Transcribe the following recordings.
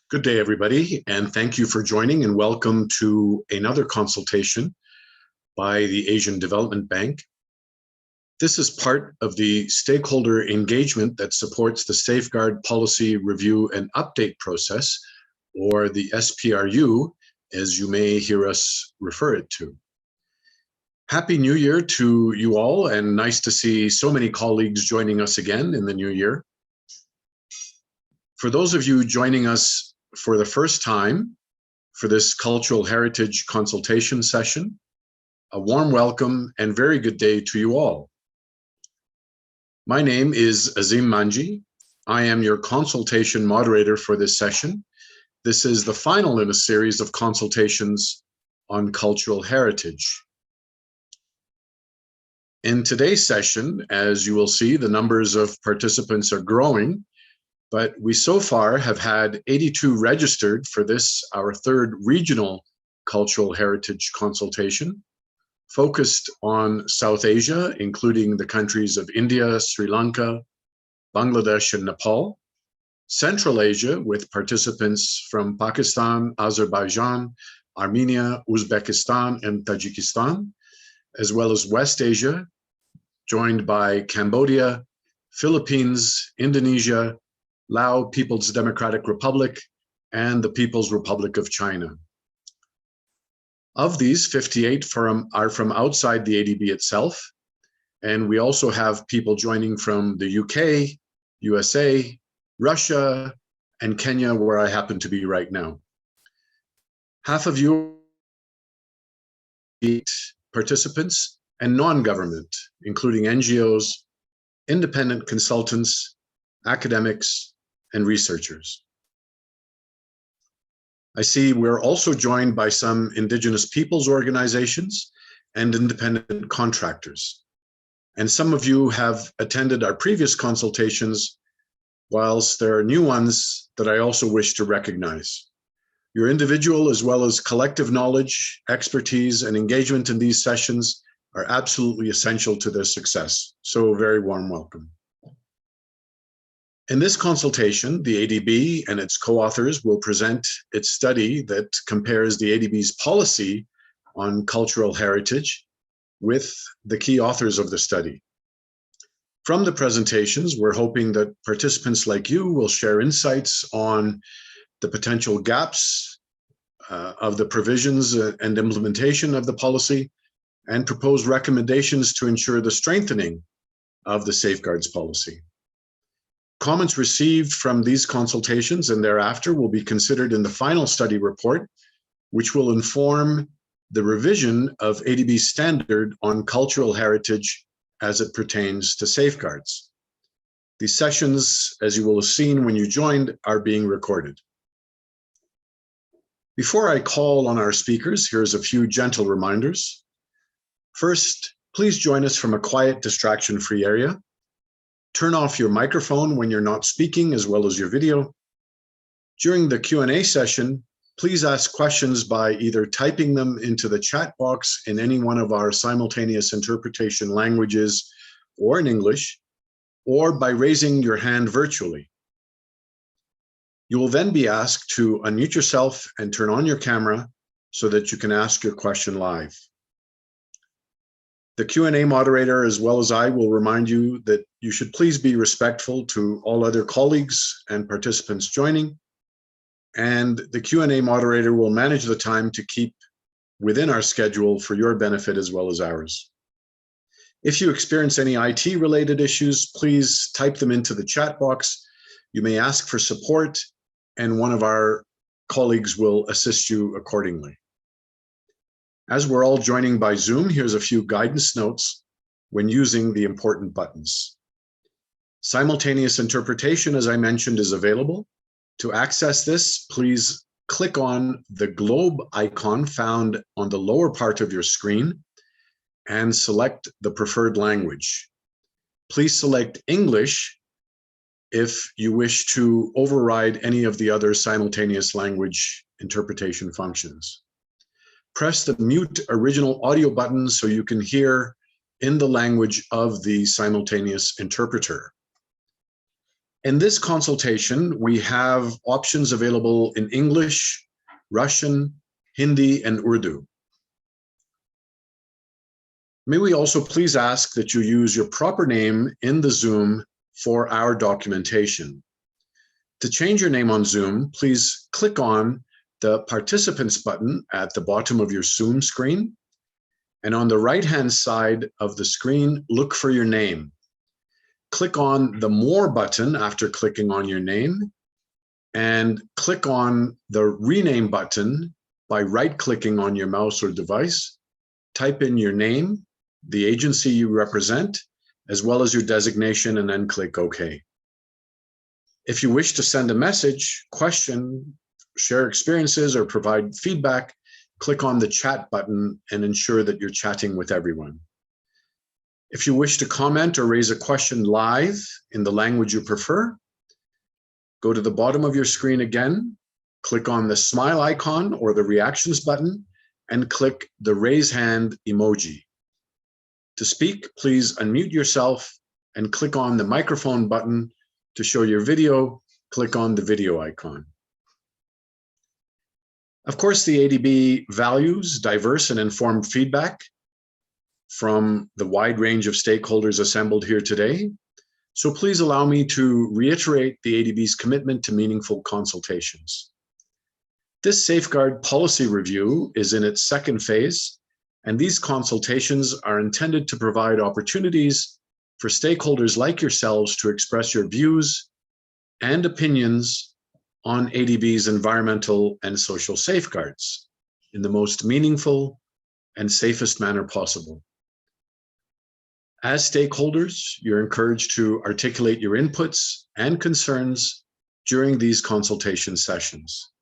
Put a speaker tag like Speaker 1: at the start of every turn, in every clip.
Speaker 1: Good day, everybody, and thank you for joining and welcome to another consultation by the Asian Development Bank. This is part of the stakeholder engagement that supports the Safeguard Policy Review and Update process, or the SPRU, as you may hear us refer it to. Happy New Year to you all, and nice to see so many colleagues joining us again in the new year. For those of you joining us for the first time for this Cultural Heritage Consultation session, a warm welcome and very good day to you all. My name is Azim Manji. I am your consultation moderator for this session. This is the final in a series of consultations on cultural heritage. In today's session, as you will see, the numbers of participants are growing, but we so far have had 82 registered for this, our third regional cultural heritage consultation, focused on South Asia, including the countries of India, Sri Lanka, Bangladesh, and Nepal, Central Asia with participants from Pakistan, Azerbaijan, Armenia, Uzbekistan, and Tajikistan, as well as West Asia, joined by Cambodia, Philippines, Indonesia, Laos People's Democratic Republic, and the People's Republic of China. Of these, 58 are from outside the ADB itself, and we also have people joining from the UK, USA, Russia, and Kenya, where I happen to be right now. Half of you participants and non-government, including NGOs, independent consultants, academics, and researchers. I see we're also joined by some Indigenous peoples organizations and independent contractors. And some of you have attended our previous consultations, whilst there are new ones that I also wish to recognize. Your individual as well as collective knowledge, expertise, and engagement in these sessions are absolutely essential to their success. So a very warm welcome. In this consultation, the ADB and its co-authors will present its study that compares the ADB's policy on cultural heritage with the key authors of the study. From the presentations, we're hoping that participants like you will share insights on the potential gaps of the provisions and implementation of the policy and propose recommendations to ensure the strengthening of the safeguards policy. Comments received from these consultations and thereafter will be considered in the final study report, which will inform the revision of ADB's standard on cultural heritage as it pertains to safeguards. These sessions, as you will have seen when you joined, are being recorded. Before I call on our speakers, here's a few gentle reminders. First, please join us from a quiet, distraction-free area. Turn off your microphone when you're not speaking, as well as your video. During the Q&A session, please ask questions by either typing them into the chat box in any one of our simultaneous interpretation languages or in English, or by raising your hand virtually. You will then be asked to unmute yourself and turn on your camera so that you can ask your question live. The Q&A moderator, as well as I, will remind you that you should please be respectful to all other colleagues and participants joining. And the Q&A moderator will manage the time to keep within our schedule for your benefit as well as ours. If you experience any IT-related issues, please type them into the chat box. You may ask for support, and one of our colleagues will assist you accordingly. As we're all joining by Zoom, here's a few guidance notes when using the important buttons. Simultaneous interpretation, as I mentioned, is available. To access this, please click on the globe icon found on the lower part of your screen and select the preferred language. Please select English if you wish to override any of the other simultaneous language interpretation functions. Press the mute original audio button so you can hear in the language of the simultaneous interpreter. In this consultation, we have options available in English, Russian, Hindi, and Urdu. May we also please ask that you use your proper name in the Zoom for our documentation. To change your name on Zoom, please click on the Participants button at the bottom of your Zoom screen. And on the right-hand side of the screen, look for your name. Click on the More button after clicking on your name, and click on the Rename button by right-clicking on your mouse or device. Type in your name, the agency you represent, as well as your designation, and then click OK. If you wish to send a message, question, share experiences, or provide feedback, click on the chat button and ensure that you're chatting with everyone. If you wish to comment or raise a question live in the language you prefer, go to the bottom of your screen again, click on the smile icon or the reactions button, and click the raise hand emoji. To speak, please unmute yourself and click on the microphone button. To show your video, click on the video icon. Of course, the ADB values diverse and informed feedback from the wide range of stakeholders assembled here today. So please allow me to reiterate the ADB's commitment to meaningful consultations. This safeguard policy review is in its second phase, and these consultations are intended to provide opportunities for stakeholders like yourselves to express your views and opinions on ADB's environmental and social safeguards in the most meaningful and safest manner possible. As stakeholders, you're encouraged to articulate your inputs and concerns during these consultation sessions.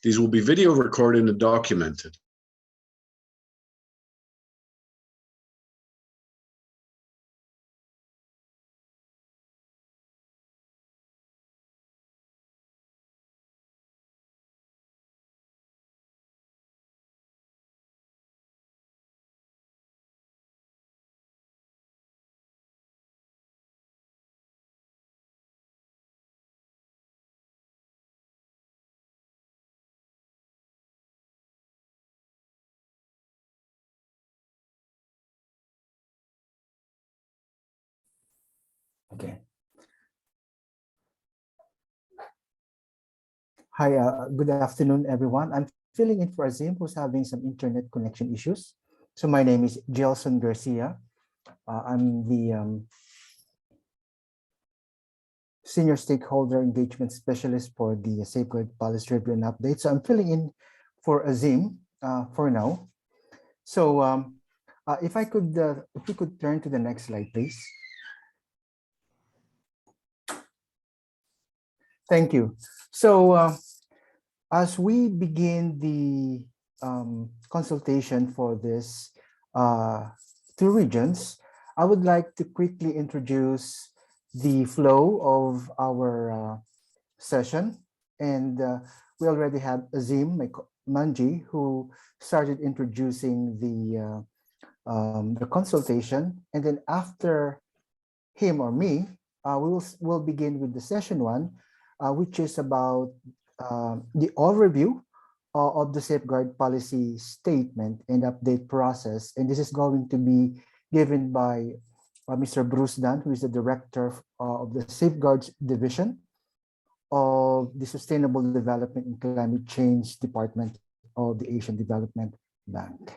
Speaker 1: These will be video recorded and documented.
Speaker 2: Okay. Hi, good afternoon, everyone. I'm filling in for Azim, who's having some internet connection issues. So my name is Gelson Garcia. I'm the Senior Stakeholder Engagement Specialist for the Safeguard Policy Review and Update. So I'm filling in for Azim for now. So if you could turn to the next slide, please. Thank you. So as we begin the consultation for this two regions, I would like to quickly introduce the flow of our session. And we already have Azim Manji, who started introducing the consultation. And then after him or me, we'll begin with the session one, which is about the overview of the safeguard policy statement and update process. And this is going to be given by Mr. Bruce Dunn, who is the Director of the Safeguards Division of the Sustainable Development and Climate Change Department of the Asian Development Bank.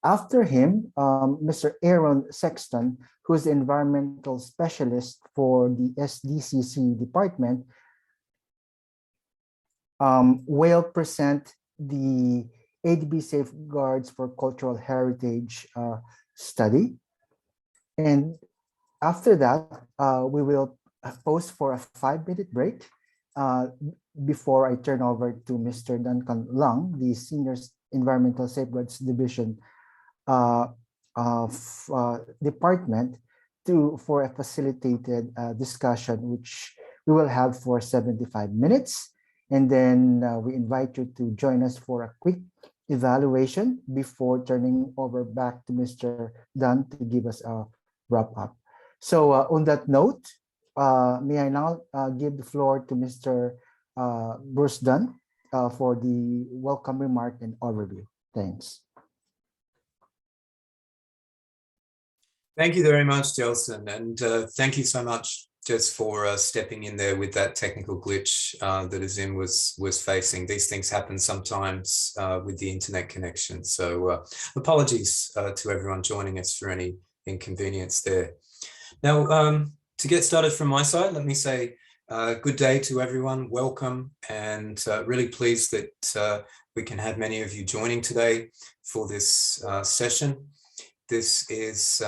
Speaker 2: After him, Mr. Aaron Sexton, who is the Environmental Specialist for the SDCC Department, will present the ADB Safeguards for Cultural Heritage study. And after that, we will pause for a 5-minute break before I turn over to Mr. Duncan Lung, the Senior Environmental Safeguards Division department for a facilitated discussion, which we will have for 75 minutes. And then we invite you to join us for a quick evaluation before turning over back to Mr. Dunn to give us a wrap up. So on that note, may I now give the floor to Mr. Bruce Dunn for the welcome remark and overview. Thanks.
Speaker 3: Thank you very much, Jelson, and thank you so much just for stepping in there with that technical glitch that Azim was facing. These things happen sometimes with the internet connection, so apologies to everyone joining us for any inconvenience there. Now, to get started from my side, let me say good day to everyone, welcome, and really pleased that we can have many of you joining today for this session. This is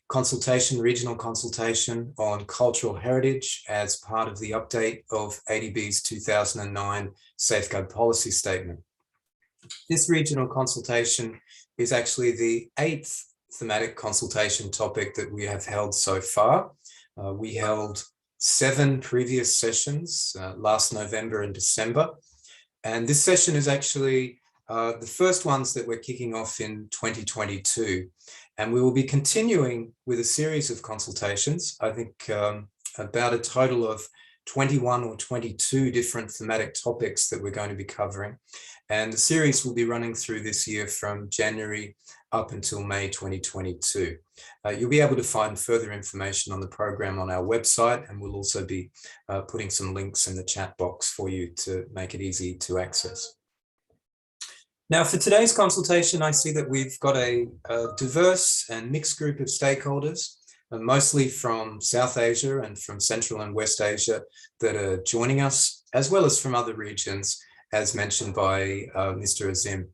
Speaker 3: consultation, regional consultation on cultural heritage as part of the update of ADB's 2009 Safeguard Policy Statement. This regional consultation is actually the 8th thematic consultation topic that we have held so far. We held 7 previous sessions last November and December, and this session is actually the first ones that we're kicking off in 2022. And we will be continuing with a series of consultations, I think about a total of 21 or 22 different thematic topics that we're going to be covering. And the series will be running through this year from January up until May 2022. You'll be able to find further information on the program on our website, and we'll also be putting some links in the chat box for you to make it easy to access. Now, for today's consultation, I see that we've got a diverse and mixed group of stakeholders, mostly from South Asia and from Central and West Asia, that are joining us, as well as from other regions, as mentioned by Mr. Azim.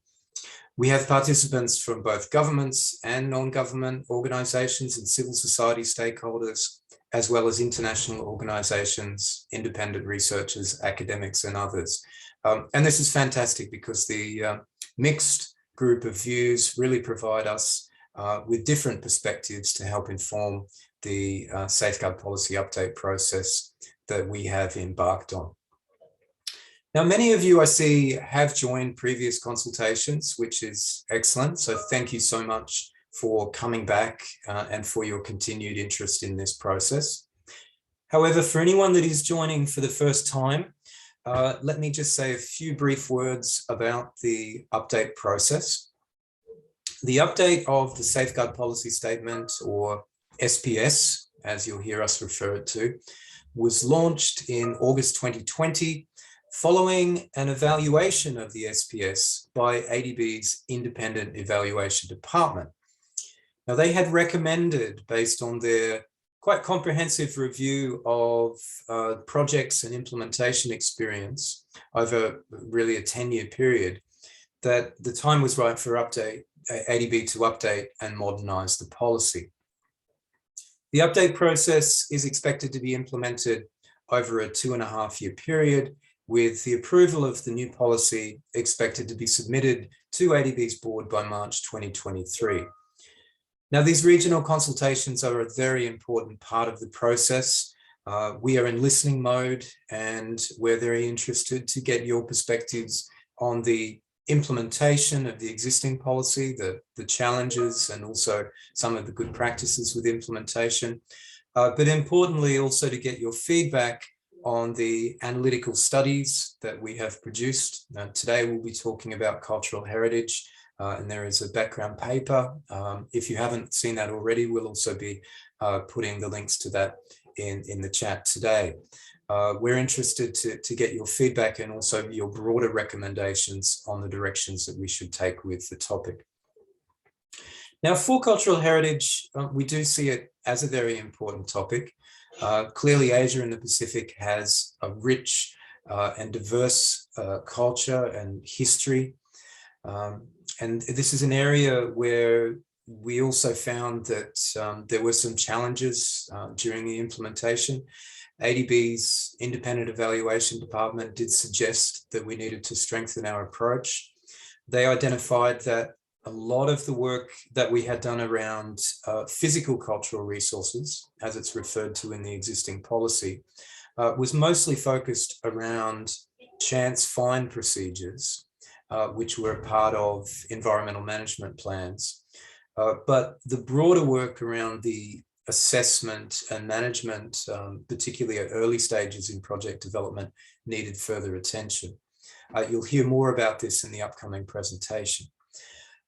Speaker 3: We have participants from both governments and non-government organizations and civil society stakeholders, as well as international organizations, independent researchers, academics, and others. And this is fantastic because the mixed group of views really provide us with different perspectives to help inform the safeguard policy update process that we have embarked on. Now, many of you I see have joined previous consultations, which is excellent. So thank you so much for coming back and for your continued interest in this process. However, for anyone that is joining for the first time, let me just say a few brief words about the update process. The update of the Safeguard Policy Statement, or SPS, as you'll hear us refer it to, was launched in August 2020, following an evaluation of the SPS by ADB's Independent Evaluation Department. Now, they had recommended, based on their quite comprehensive review of projects and implementation experience over really a 10-year period, that the time was right for ADB to update and modernize the policy. The update process is expected to be implemented over a 2.5-year period, with the approval of the new policy expected to be submitted to ADB's board by March 2023. Now, these regional consultations are a very important part of the process. We are in listening mode, and we're very interested to get your perspectives on the implementation of the existing policy, the challenges, and also some of the good practices with implementation. But importantly, also to get your feedback on the analytical studies that we have produced. Today, we'll be talking about cultural heritage. And there is a background paper. If you haven't seen that already, we'll also be putting the links to that in the chat today. We're interested to get your feedback and also your broader recommendations on the directions that we should take with the topic. Now, for cultural heritage, we do see it as a very important topic. Clearly, Asia and the Pacific has a rich and diverse culture and history. And this is an area where we also found that there were some challenges during the implementation. ADB's Independent Evaluation Department did suggest that we needed to strengthen our approach. They identified that a lot of the work that we had done around physical cultural resources, as it's referred to in the existing policy, was mostly focused around chance fine procedures, which were a part of environmental management plans. But the broader work around the assessment and management, particularly at early stages in project development, needed further attention. You'll hear more about this in the upcoming presentation.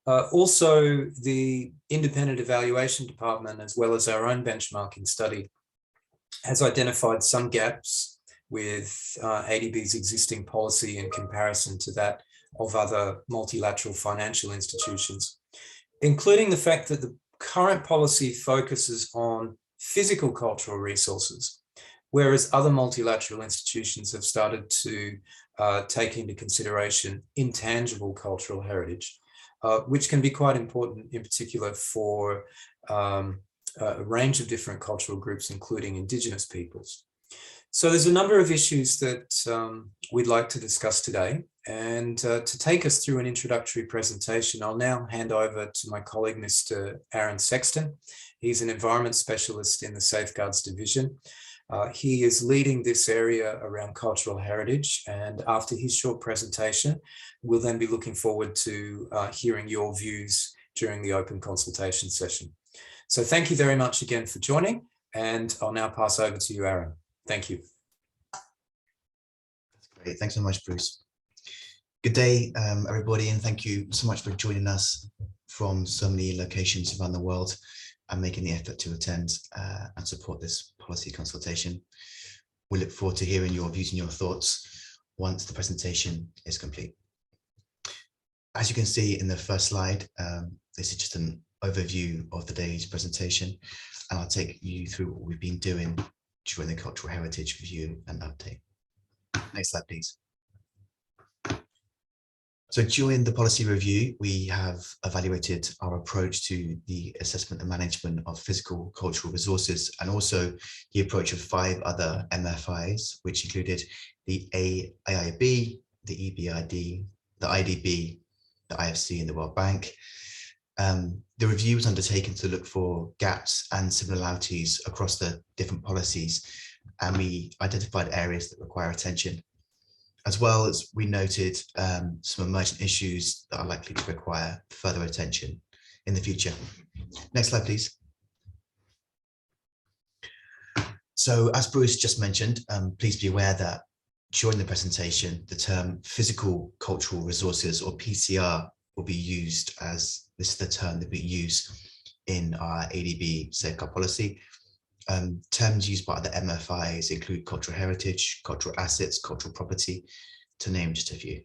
Speaker 3: Also, the Independent Evaluation Department, as well as our own benchmarking study, has identified some gaps with ADB's existing policy in comparison to that of other multilateral financial institutions, including the fact that the current policy focuses on physical cultural resources, whereas other multilateral institutions have started to take into consideration intangible cultural heritage, which can be quite important in particular for a range of different cultural groups, including Indigenous peoples. So there's a number of issues that we'd like to discuss today. And to take us through an introductory presentation, I'll now hand over to my colleague, Mr. Aaron Sexton. He's an environment specialist in the Safeguards Division. He is leading this area around cultural heritage. And after his short presentation, we'll then be looking forward to hearing your views during the open consultation session. So thank you very much again for joining. And I'll now pass over to you, Aaron. Thank you.
Speaker 4: That's great. Thanks so much, Bruce. Good day, everybody, and thank you so much for joining us from so many locations around the world and making the effort to attend and support this policy consultation. We look forward to hearing your views and your thoughts once the presentation is complete. As you can see in the first slide, this is just an overview of the day's presentation, and I'll take you through what we've been doing during the Cultural Heritage Review and Update. Next slide, please. So during the policy review, we have evaluated our approach to the assessment and management of physical cultural resources, and also the approach of 5 other MFIs, which included the AIIB, the EBRD, the IDB, the IFC, and the World Bank. The review was undertaken to look for gaps and similarities across the different policies, and we identified areas that require attention, as well as we noted some emergent issues that are likely to require further attention in the future. Next slide, please. So as Bruce just mentioned, please be aware that during the presentation, the term physical cultural resources, or PCR, will be used as this is the term that we use in our ADB safeguard policy. Terms used by the MFIs include cultural heritage, cultural assets, cultural property, to name just a few.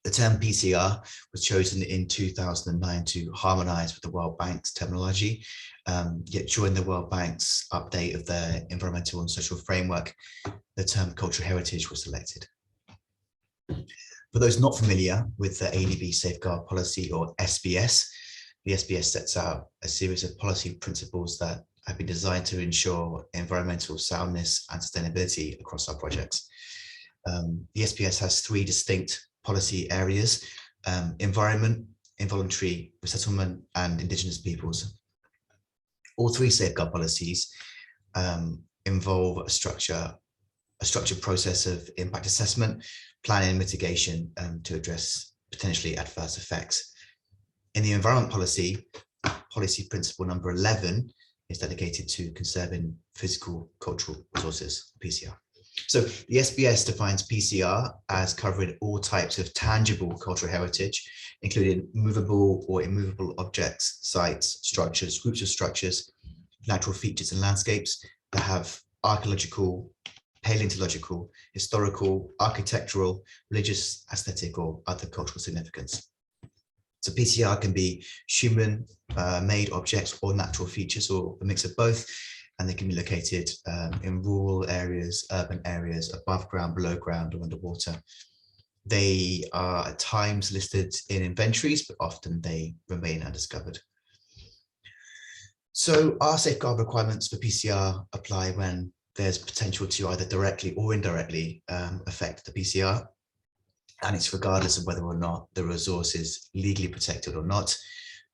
Speaker 4: The term PCR was chosen in 2009 to harmonize with the World Bank's terminology, yet during the World Bank's update of their environmental and social framework, the term cultural heritage was selected. For those not familiar with the ADB safeguard policy, or SBS, the SBS sets out a series of policy principles that have been designed to ensure environmental soundness and sustainability across our projects. The SBS has 3 distinct policy areas: environment, involuntary resettlement, and Indigenous peoples. All 3 safeguard policies involve a structured process of impact assessment, planning, and mitigation to address potentially adverse effects. In the environment policy, policy principle number 11 is dedicated to conserving physical cultural resources, PCR. So the SBS defines PCR as covering all types of tangible cultural heritage, including movable or immovable objects, sites, structures, groups of structures, natural features and landscapes that have archaeological, paleontological, historical, architectural, religious, aesthetic, or other cultural significance. So PCR can be human made objects or natural features, or a mix of both, and they can be located in rural areas, urban areas, above ground, below ground, or underwater. They are at times listed in inventories, but often they remain undiscovered. So our safeguard requirements for PCR apply when there's potential to either directly or indirectly affect the PCR. And it's regardless of whether or not the resource is legally protected or not.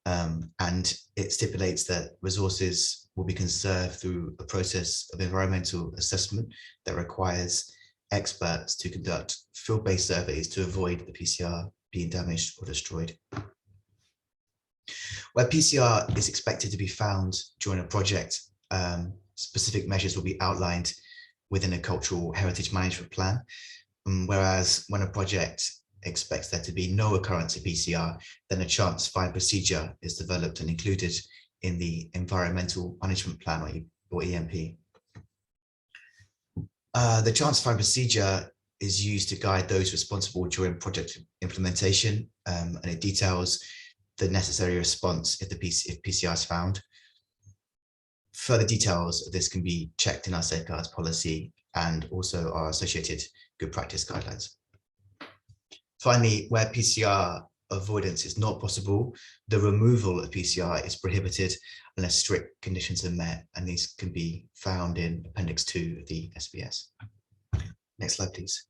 Speaker 4: And it stipulates that resources will be conserved through a process of environmental assessment that requires experts to conduct field-based surveys to avoid the PCR being damaged or destroyed. Where PCR is expected to be found during a project, specific measures will be outlined within a cultural heritage management plan. Whereas when a project expects there to be no occurrence of PCR, then a chance find procedure is developed and included in the environmental management plan, or EMP. The chance find procedure is used to guide those responsible during project implementation, and it details the necessary response if PCR is found. Further details of this can be checked in our safeguards policy and also our associated good practice guidelines. Finally, where PCR avoidance is not possible, the removal of PCR is prohibited unless strict conditions are met, and these can be found in Appendix 2 of the SBS. Next slide, please.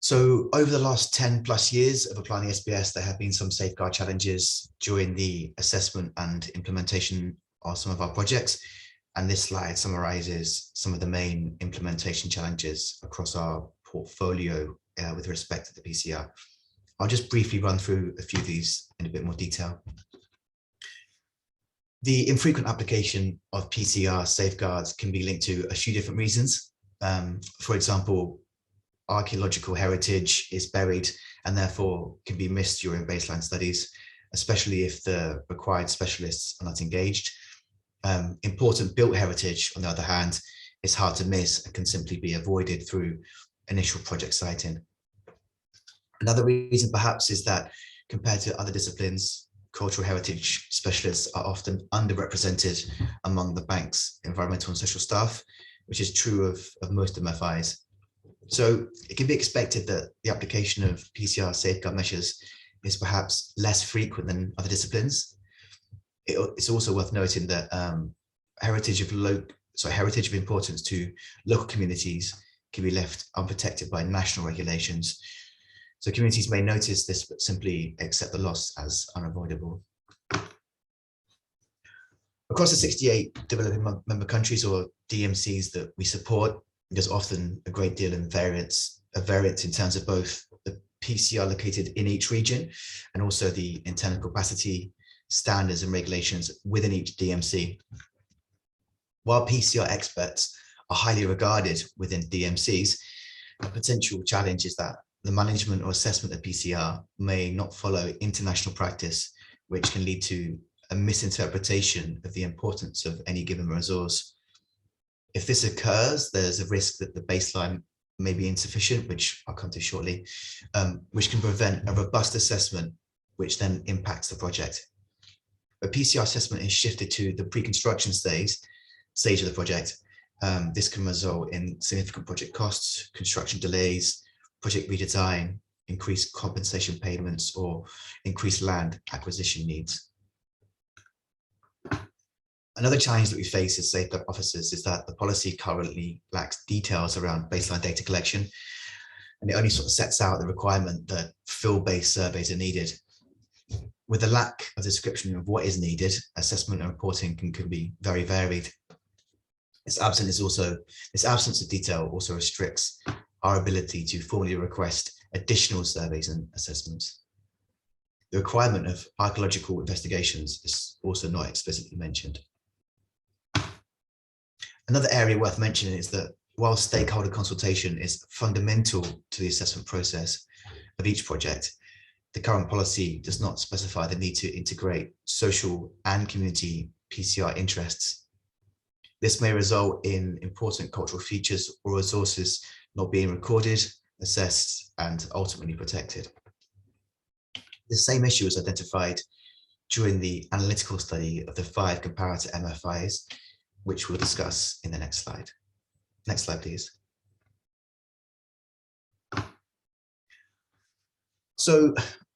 Speaker 4: So over the last 10+ years of applying the SBS, there have been some safeguard challenges during the assessment and implementation of some of our projects. And this slide summarizes some of the main implementation challenges across our portfolio with respect to the PCR. I'll just briefly run through a few of these in a bit more detail. The infrequent application of PCR safeguards can be linked to a few different reasons. For example, archaeological heritage is buried and therefore can be missed during baseline studies, especially if the required specialists are not engaged. Important built heritage, on the other hand, is hard to miss and can simply be avoided through initial project siting. Another reason perhaps is that compared to other disciplines, cultural heritage specialists are often underrepresented among the bank's environmental and social staff, which is true of most MFIs. So it can be expected that the application of PCR safeguard measures is perhaps less frequent than other disciplines. It's also worth noting that heritage of importance to local communities can be left unprotected by national regulations. So communities may notice this, but simply accept the loss as unavoidable. Across the 68 developing member countries, or DMCs, that we support, there's often a great deal of variance in terms of both the PCR located in each region and also the internal capacity standards and regulations within each DMC. While PCR experts are highly regarded within DMCs, a potential challenge is that the management or assessment of PCR may not follow international practice, which can lead to a misinterpretation of the importance of any given resource. If this occurs, there's a risk that the baseline may be insufficient, which I'll come to shortly, which can prevent a robust assessment, which then impacts the project. A PCR assessment is shifted to the pre-construction stage of the project. This can result in significant project costs, construction delays, project redesign, increased compensation payments, or increased land acquisition needs. Another challenge that we face as safeguard officers is that the policy currently lacks details around baseline data collection, and it only sort of sets out the requirement that field-based surveys are needed. With the lack of description of what is needed, assessment and reporting can be very varied. This absence of detail also restricts our ability to formally request additional surveys and assessments. The requirement of archaeological investigations is also not explicitly mentioned. Another area worth mentioning is that while stakeholder consultation is fundamental to the assessment process of each project, the current policy does not specify the need to integrate social and community PCR interests. This may result in important cultural features or resources not being recorded, assessed, and ultimately protected. The same issue was identified during the analytical study of the 5 comparator MFIs, which we'll discuss in the next slide. Next slide, please. So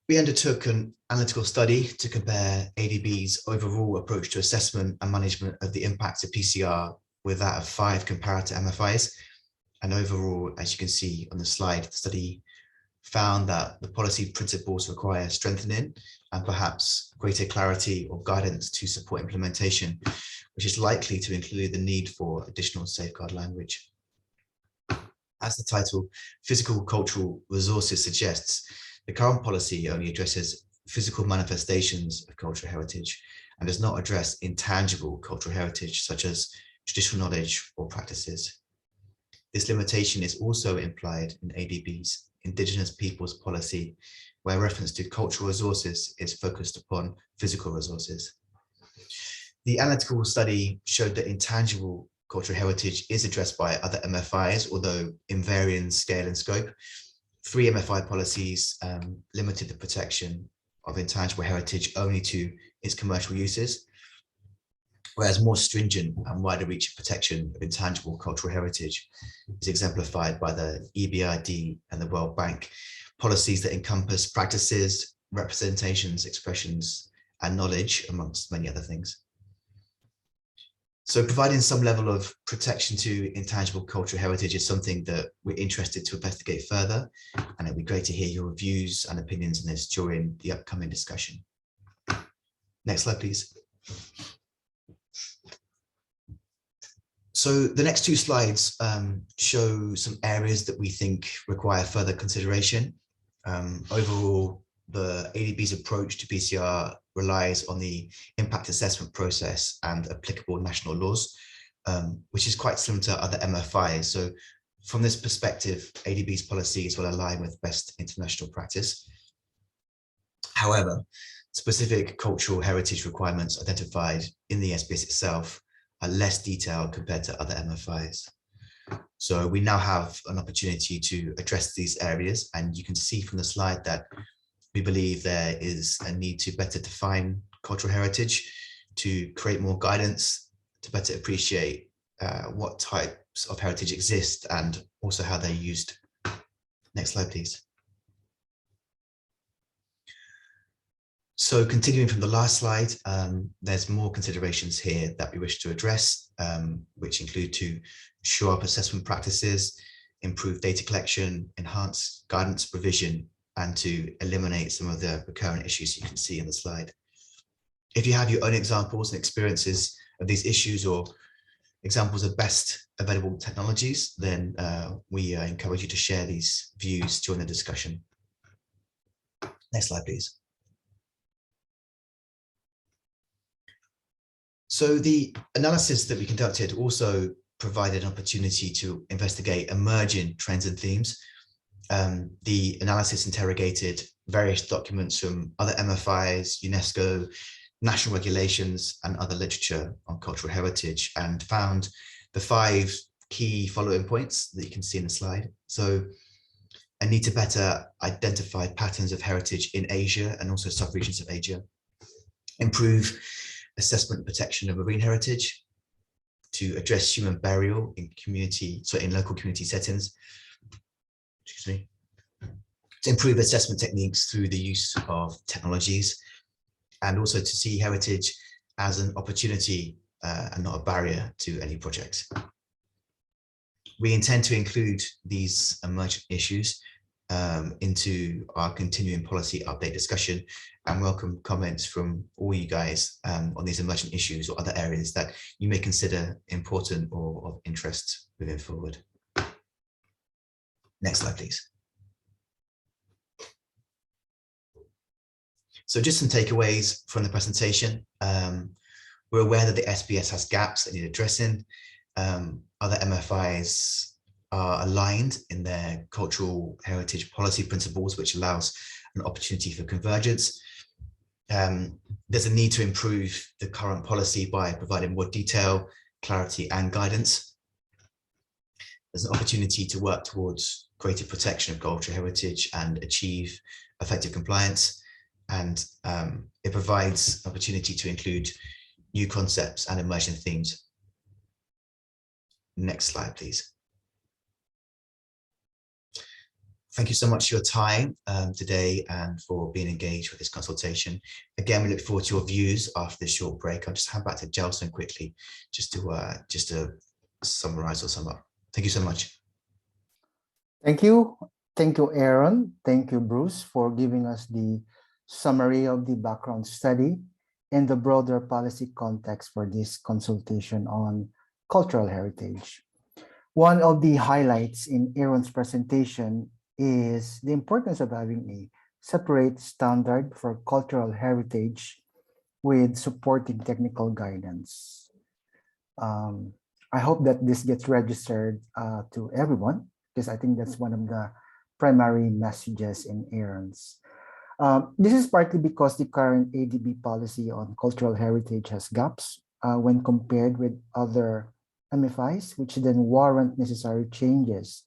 Speaker 4: we undertook an analytical study to compare ADB's overall approach to assessment and management of the impact of PCR with that of 5 comparator MFIs. And overall, as you can see on the slide, the study found that the policy principles require strengthening and perhaps greater clarity or guidance to support implementation, which is likely to include the need for additional safeguard language. As the title, Physical Cultural Resources, suggests, The current policy only addresses physical manifestations of cultural heritage and does not address intangible cultural heritage, such as traditional knowledge or practices. This limitation is also implied in ADB's Indigenous Peoples Policy, where reference to cultural resources is focused upon physical resources. The analytical study showed that intangible cultural heritage is addressed by other MFIs, although in varying scale and scope. 3 MFI policies limited the protection of intangible heritage only to its commercial uses, whereas more stringent and wider reaching protection of intangible cultural heritage is exemplified by the EBRD and the World Bank policies that encompass practices, representations, expressions, and knowledge, amongst many other things. So providing some level of protection to intangible cultural heritage is something that we're interested to investigate further, and it'd be great to hear your views and opinions on this during the upcoming discussion. Next slide, please. So the next 2 slides show some areas that we think require further consideration. Overall, the ADB's approach to PCR relies on the impact assessment process and applicable national laws, which is quite similar to other MFIs. So from this perspective, ADB's policies will align with best international practice. However, specific cultural heritage requirements identified in the SPS itself are less detailed compared to other MFIs. So we now have an opportunity to address these areas, and you can see from the slide that we believe there is a need to better define cultural heritage, to create more guidance, to better appreciate what types of heritage exist and also how they're used. Next slide, please. So continuing from the last slide, there's more considerations here that we wish to address, which include to shore up assessment practices, improve data collection, enhance guidance provision, and to eliminate some of the recurrent issues you can see in the slide. If you have your own examples and experiences of these issues or examples of best available technologies, then we encourage you to share these views during the discussion. Next slide, please. So the analysis that we conducted also provided an opportunity to investigate emerging trends and themes. The analysis interrogated various documents from other MFIs, UNESCO, national regulations, and other literature on cultural heritage, and found the 5 key following points that you can see in the slide. So a need to better identify patterns of heritage in Asia and also sub-regions of Asia, improve assessment and protection of marine heritage, to address human burial in local community settings, excuse me, to improve assessment techniques through the use of technologies, and also to see heritage as an opportunity and not a barrier to any project. We intend to include these emergent issues into our continuing policy update discussion, and welcome comments from all you guys on these emergent issues or other areas that you may consider important or of interest moving forward. Next slide, please. So just some takeaways from the presentation. We're aware that the SPS has gaps that need addressing. Other MFIs are aligned in their cultural heritage policy principles, which allows an opportunity for convergence. There's a need to improve the current policy by providing more detail, clarity, and guidance. There's an opportunity to work towards greater protection of cultural heritage and achieve effective compliance. And it provides opportunity to include new concepts and emerging themes. Next slide, please. Thank you so much for your time today and for being engaged with this consultation. Again, we look forward to your views after this short break. I'll just hand back to Gelson quickly, just to summarize or sum up. Thank you so much.
Speaker 2: Thank you. Thank you, Aaron. Thank you, Bruce, for giving us the summary of the background study and the broader policy context for this consultation on cultural heritage. One of the highlights in Aaron's presentation is the importance of having a separate standard for cultural heritage with supporting technical guidance. I hope that this gets registered to everyone, because I think that's one of the primary messages in Aaron's. This is partly because the current ADB policy on cultural heritage has gaps when compared with other MFIs, which then warrant necessary changes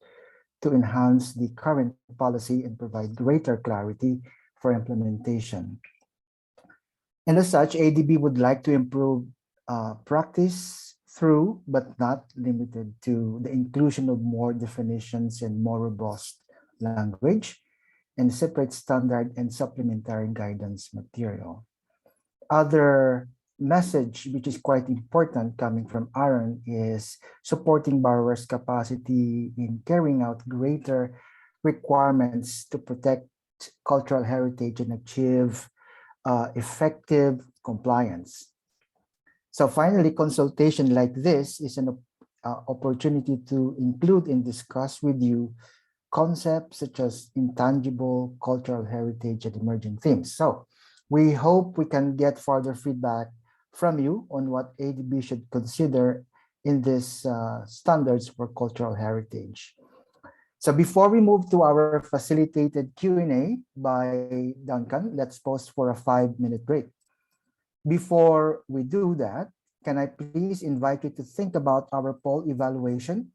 Speaker 2: to enhance the current policy and provide greater clarity for implementation. And as such, ADB would like to improve practice through, but not limited to, the inclusion of more definitions and more robust language, and separate standard and supplementary guidance material. Other message, which is quite important coming from Aaron, is supporting borrowers' capacity in carrying out greater requirements to protect cultural heritage and achieve effective compliance. So finally, consultation like this is an opportunity to include and discuss with you concepts such as intangible cultural heritage and emerging themes. So we hope we can get further feedback from you on what ADB should consider in this standards for cultural heritage. So before we move to our facilitated Q&A by Duncan, let's pause for a 5-minute break. Before we do that, can I please invite you to think about our poll evaluation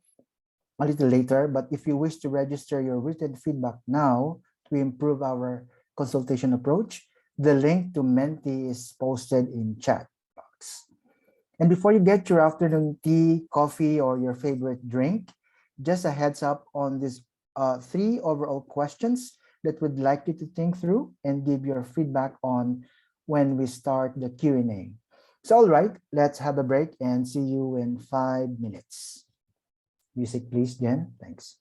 Speaker 2: a little later, but if you wish to register your written feedback now to improve our consultation approach, the link to Menti is posted in chat box. And before you get your afternoon tea, coffee, or your favorite drink, just a heads up on these 3 overall questions that we'd like you to think through and give your feedback on when we start the Q&A. So, all right, let's have a break and see you in 5 minutes. Music, please, Jen. Thanks.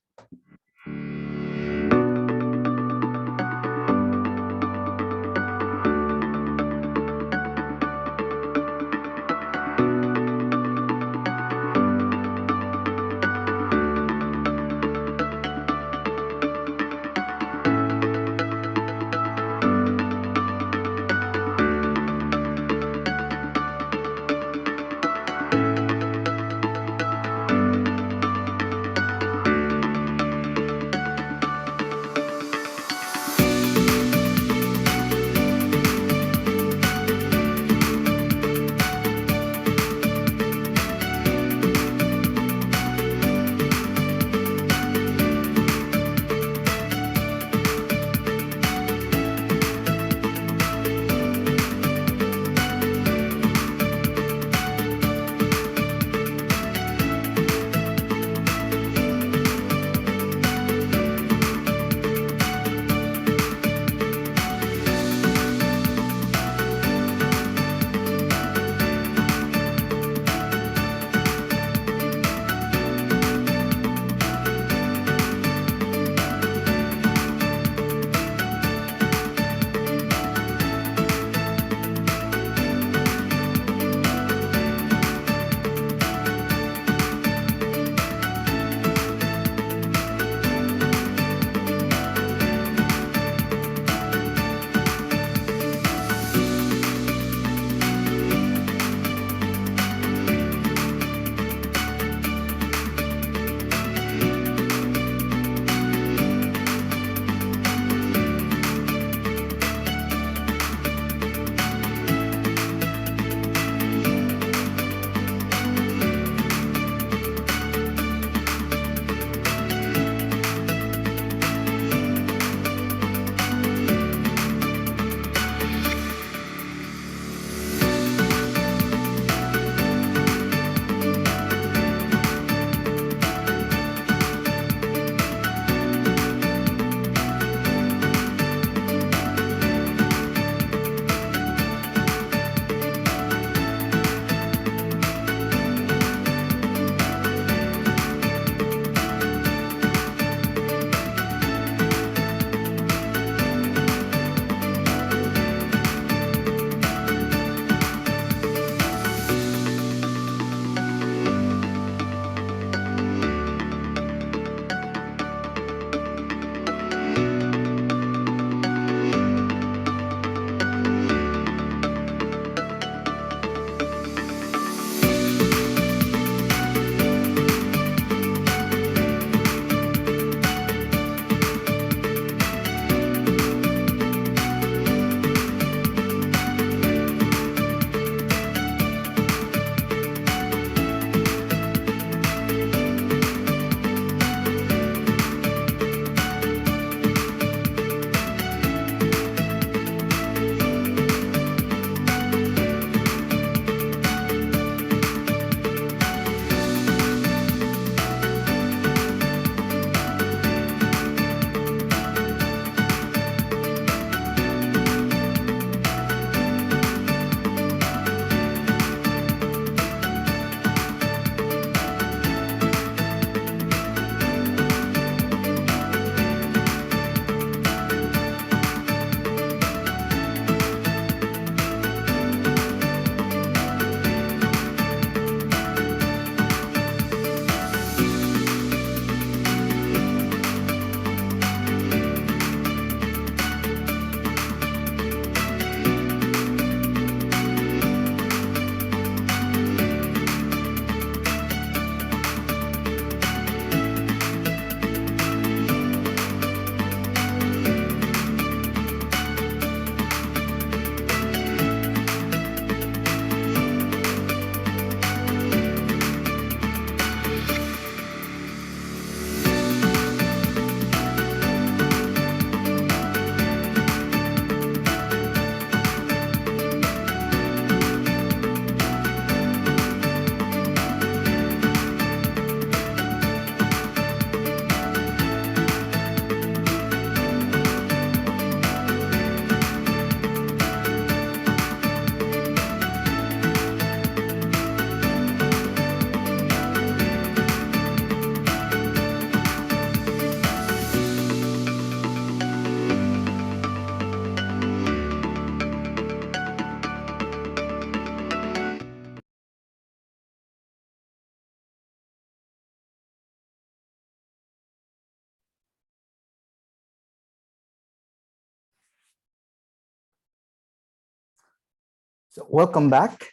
Speaker 2: So welcome back.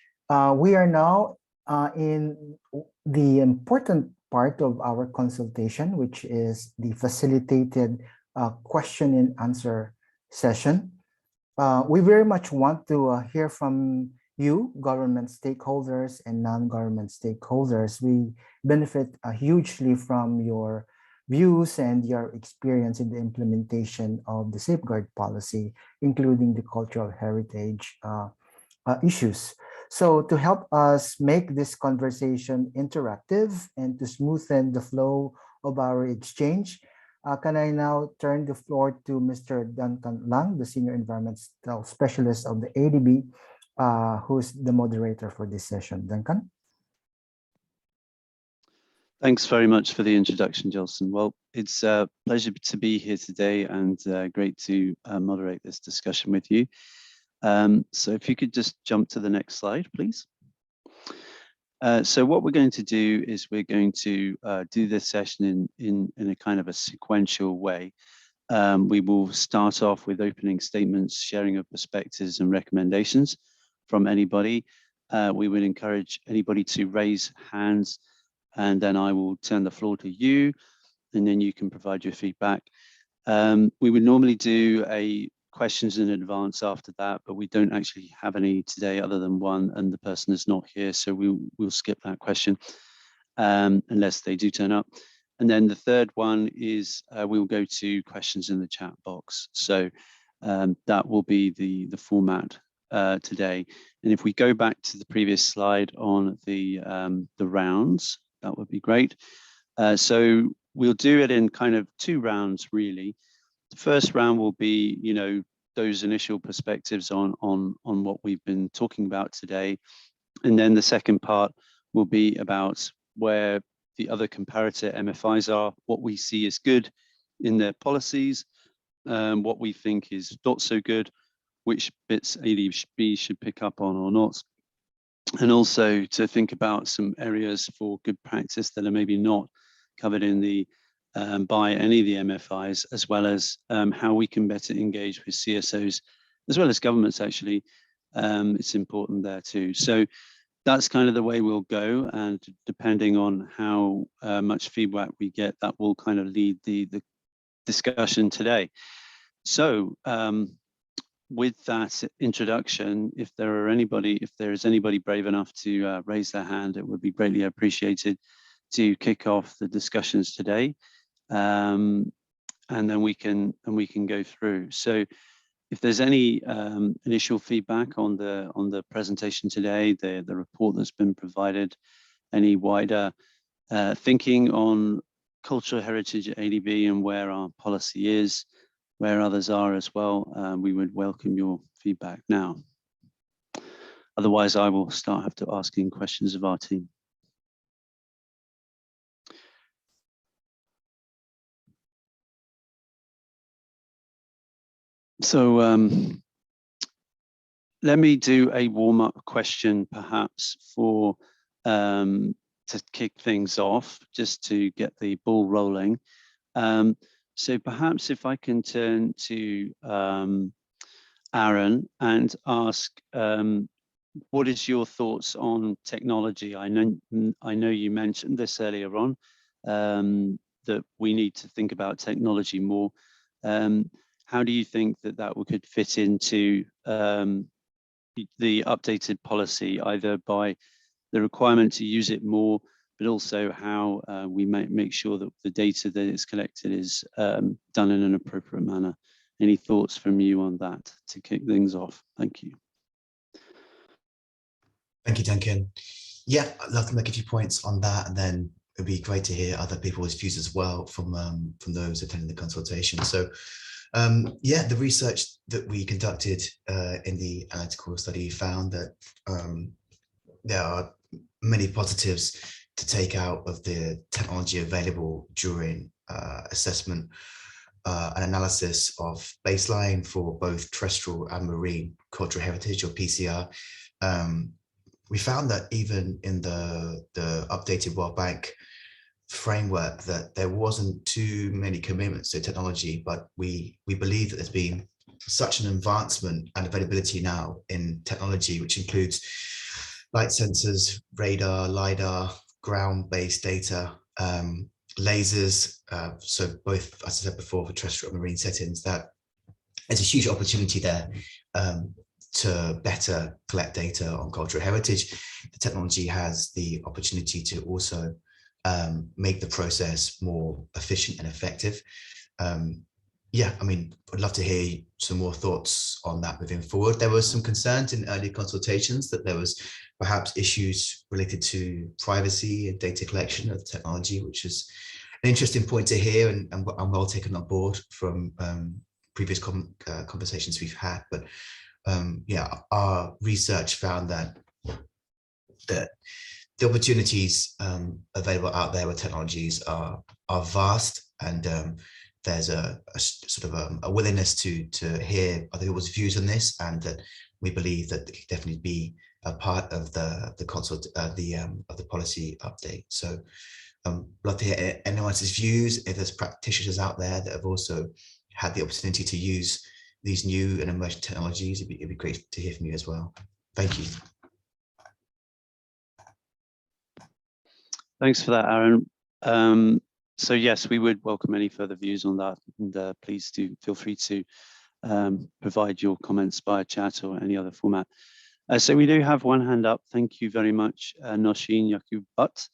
Speaker 2: We are now in the important part of our consultation, which is the facilitated question and answer session. We very much want to hear from you, government stakeholders and non-government stakeholders. We benefit hugely from your views and your experience in the implementation of the safeguard policy, including the cultural heritage issues. So to help us make this conversation interactive and to smoothen the flow of our exchange, can I now turn the floor to Mr. Duncan Lang, the Senior Environmental Specialist of the ADB, who's the moderator for this session. Duncan?
Speaker 5: Thanks very much for the introduction, Jolson. Well, it's a pleasure to be here today and great to moderate this discussion with you. So if you could just jump to the next slide, please. So what we're going to do is we're going to do this session in a kind of a sequential way. We will start off with opening statements, sharing of perspectives and recommendations from anybody. We would encourage anybody to raise hands, and then I will turn the floor to you, and then you can provide your feedback. We would normally do a questions in advance after that, but we don't actually have any today other than one, and the person is not here, so we'll skip that question unless they do turn up. And then the third one is we'll go to questions in the chat box. So that will be the format today. And if we go back to the previous slide on the rounds, that would be great. So we'll do it in kind of two rounds, really. The first round will be, you know, those initial perspectives on what we've been talking about today. And then the second part will be about where the other comparator MFIs are, what we see as good in their policies, what we think is not so good, which bits ADB should pick up on or not. And also to think about some areas for good practice that are maybe not covered in the by any of the MFIs, as well as how we can better engage with CSOs, as well as governments, actually. It's important there too. So that's kind of the way we'll go, and depending on how much feedback we get, that will kind of lead the discussion today. So with that introduction, if there is anybody brave enough to raise their hand, it would be greatly appreciated to kick off the discussions today. And then we can go through. So if there's any initial feedback on the presentation today, the report that's been provided, any wider thinking on cultural heritage at ADB and where our policy is, where others are as well, we would welcome your feedback now. Otherwise, I will have to asking questions of our team. So let me do a warm-up question, perhaps, for to kick things off, just to get the ball rolling. So perhaps if I can turn to Aaron and ask, what is your thoughts on technology? I know you mentioned this earlier on, that we need to think about technology more. How do you think that could fit into the updated policy, either by the requirement to use it more, but also how we make sure that the data that is collected is done in an appropriate manner? Any thoughts from you on that to kick things off? Thank you.
Speaker 4: Thank you, Duncan. Yeah, I'd love to make a few points on that, and then it'd be great to hear other people's views as well from those attending the consultation. So yeah, the research that we conducted in the analytical study found that there are many positives to take out of the technology available during assessment and analysis of baseline for both terrestrial and marine cultural heritage, or PCR. We found that even in the updated World Bank framework, that there wasn't too many commitments to technology, but we believe that there's been such an advancement and availability now in technology, which includes light sensors, radar, LiDAR, ground-based data, lasers, so both, as I said before, for terrestrial and marine settings, that there's a huge opportunity there to better collect data on cultural heritage. The technology has the opportunity to also make the process more efficient and effective. Yeah, I mean, I'd love to hear some more thoughts on that moving forward. There were some concerns in early consultations that there was perhaps issues related to privacy and data collection of the technology, which is an interesting point to hear and well taken on board from previous conversations we've had. But yeah, our research found that the opportunities available out there with technologies are vast, and there's a sort of a willingness to hear other people's views on this, and that we believe that it could definitely be a part of the policy update. So love to hear anyone's views. If there's practitioners out there that have also had the opportunity to use these new and emerging technologies, it'd be great to hear from you as well. Thank you.
Speaker 5: Thanks for that, Aaron. So yes, we would welcome any further views on that, and please do feel free to provide your comments via chat or any other format. So we do have one hand up. Thank you very much, Noshin Yakubat.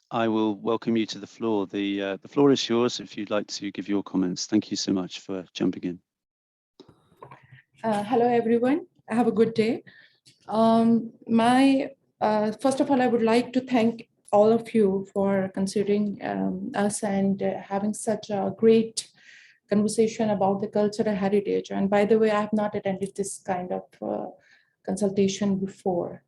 Speaker 5: I will welcome you to the floor. The floor is yours if you'd like to give your comments. Thank you so much for jumping in.
Speaker 6: Hello, everyone. Have a good day. First of all, I would like to thank all of you for considering us and having such a great conversation about the cultural heritage. And by the way, I have not attended this kind of consultation before.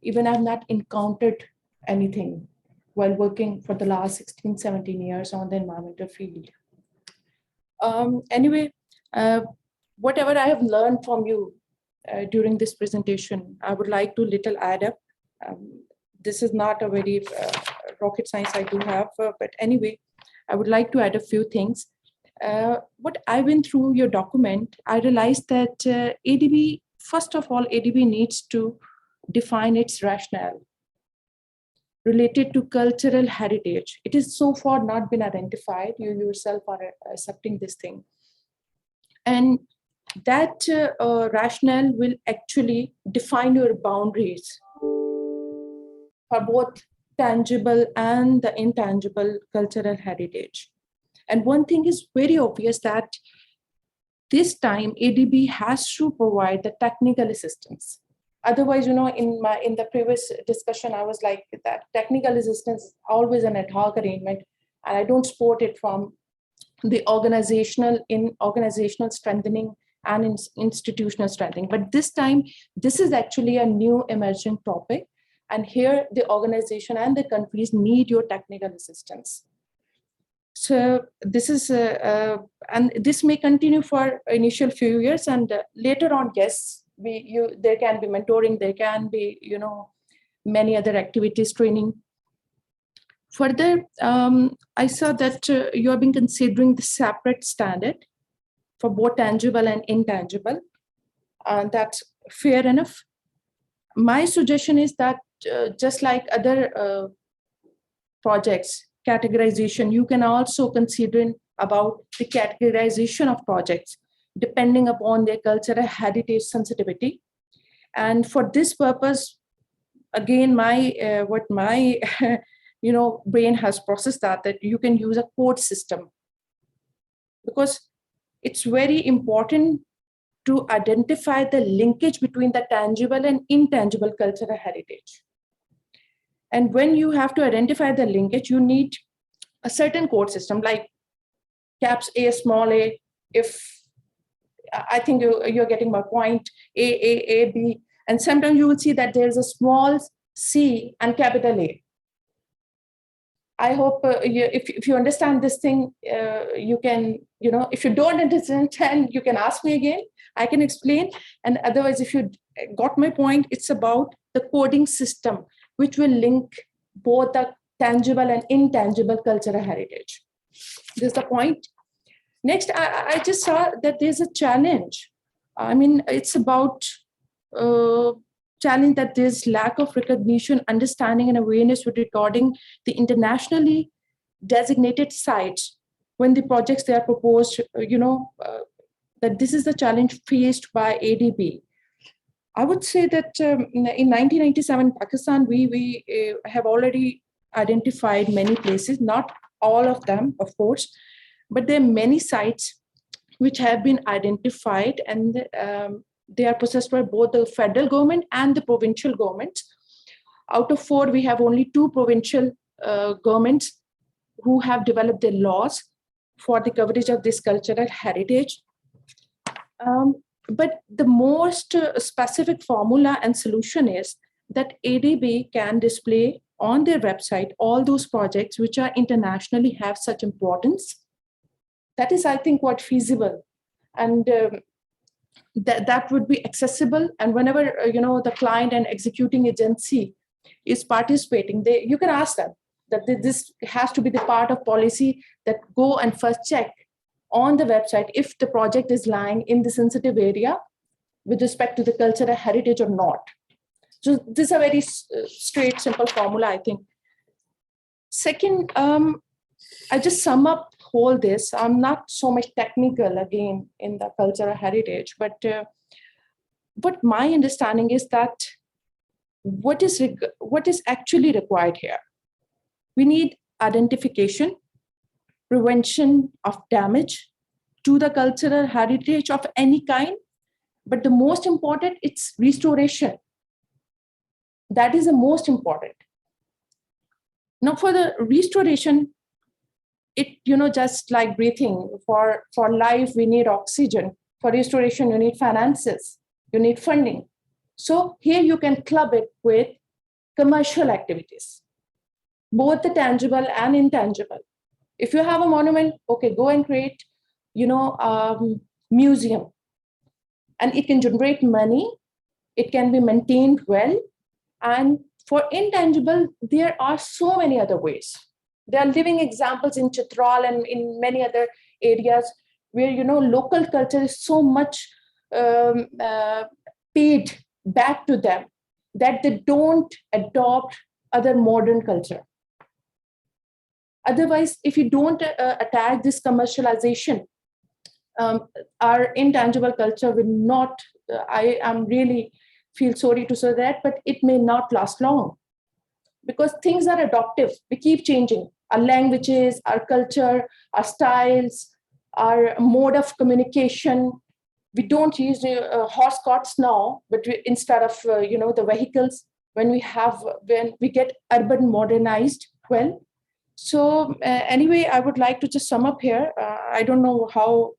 Speaker 6: Even I have not encountered anything while working for the last 16, 17 years on the environmental field. Anyway, whatever I have learned from you during this presentation, I would like to little add up. This is not a very rocket science I do have, but anyway, I would like to add a few things. What I went through your document, I realized that ADB, first of all, ADB needs to define its rationale related to cultural heritage. It is so far not been identified. You yourself are accepting this thing. And that rationale will actually define your boundaries for both tangible and the intangible cultural heritage. And one thing is very obvious, that this time ADB has to provide the technical assistance. Otherwise, you know, in the previous discussion, I was like that technical assistance is always an ad hoc arrangement, and I don't support it from the organizational strengthening and institutional strengthening. But this time, this is actually a new emerging topic. And here the organization and the countries need your technical assistance. So this is, and this may continue for initial few years, and later on, yes, there can be mentoring, there can be, you know, many other activities, training. Further, I saw that you have been considering the separate standard for both tangible and intangible. That's fair enough. My suggestion is that just like other projects, categorization, you can also consider about the categorization of projects depending upon their cultural heritage sensitivity. And for this purpose, again, what my you know, brain has processed that you can use a code system, because it's very important to identify the linkage between the tangible and intangible cultural heritage. And when you have to identify the linkage, you need a certain code system like caps A, small a, if I think you're getting my point, A, B. And sometimes you will see that there's a small c and capital A. I hope if you understand this thing, you can, you know, if you don't understand, you can ask me again, I can explain. And otherwise, if you got my point, it's about the coding system, which will link both the tangible and intangible cultural heritage. This is the point. Next, I just saw that there's a challenge. I mean, it's about challenge that there's lack of recognition, understanding, and awareness regarding the internationally designated sites when the projects they are proposed, that this is the challenge faced by ADB. I would say that in 1997, Pakistan, we have already identified many places, not all of them, of course, but there are many sites which have been identified, and they are possessed by both the federal government and the provincial governments. Out of 4, we have only 2 provincial governments who have developed their laws for the coverage of this cultural heritage. But the most specific formula and solution is that ADB can display on their website all those projects which are internationally have such importance. That is, I think, what feasible, and that would be accessible. And whenever the client and executing agency is participating, you can ask them that this has to be the part of policy, that go and first check on the website if the project is lying in the sensitive area with respect to the cultural heritage or not. So this is a very straight, simple formula, I think. Second, I just sum up all this. I'm not so much technical again in the cultural heritage, but my understanding is that what is actually required here? We need identification, prevention of damage to the cultural heritage of any kind, but the most important, it's restoration. That is the most important. Now for the restoration, it, just like breathing, for life, we need oxygen. For restoration, you need finances, you need funding. So here you can club it with commercial activities, both the tangible and intangible. If you have a monument, okay, go and create, museum, and it can generate money. It can be maintained well. And for intangible, there are so many other ways. There are living examples in Chitral and in many other areas where, local culture is so much paid back to them that they don't adopt other modern culture. Otherwise, if you don't attack this commercialization, our intangible culture will not, I am really feel sorry to say that, but it may not last long because things are adaptive. We keep changing our languages, our culture, our styles, our mode of communication. We don't use horse carts now, but instead of, the vehicles, when we get urban modernized, well. So anyway, I would like to just sum up here. I don't know how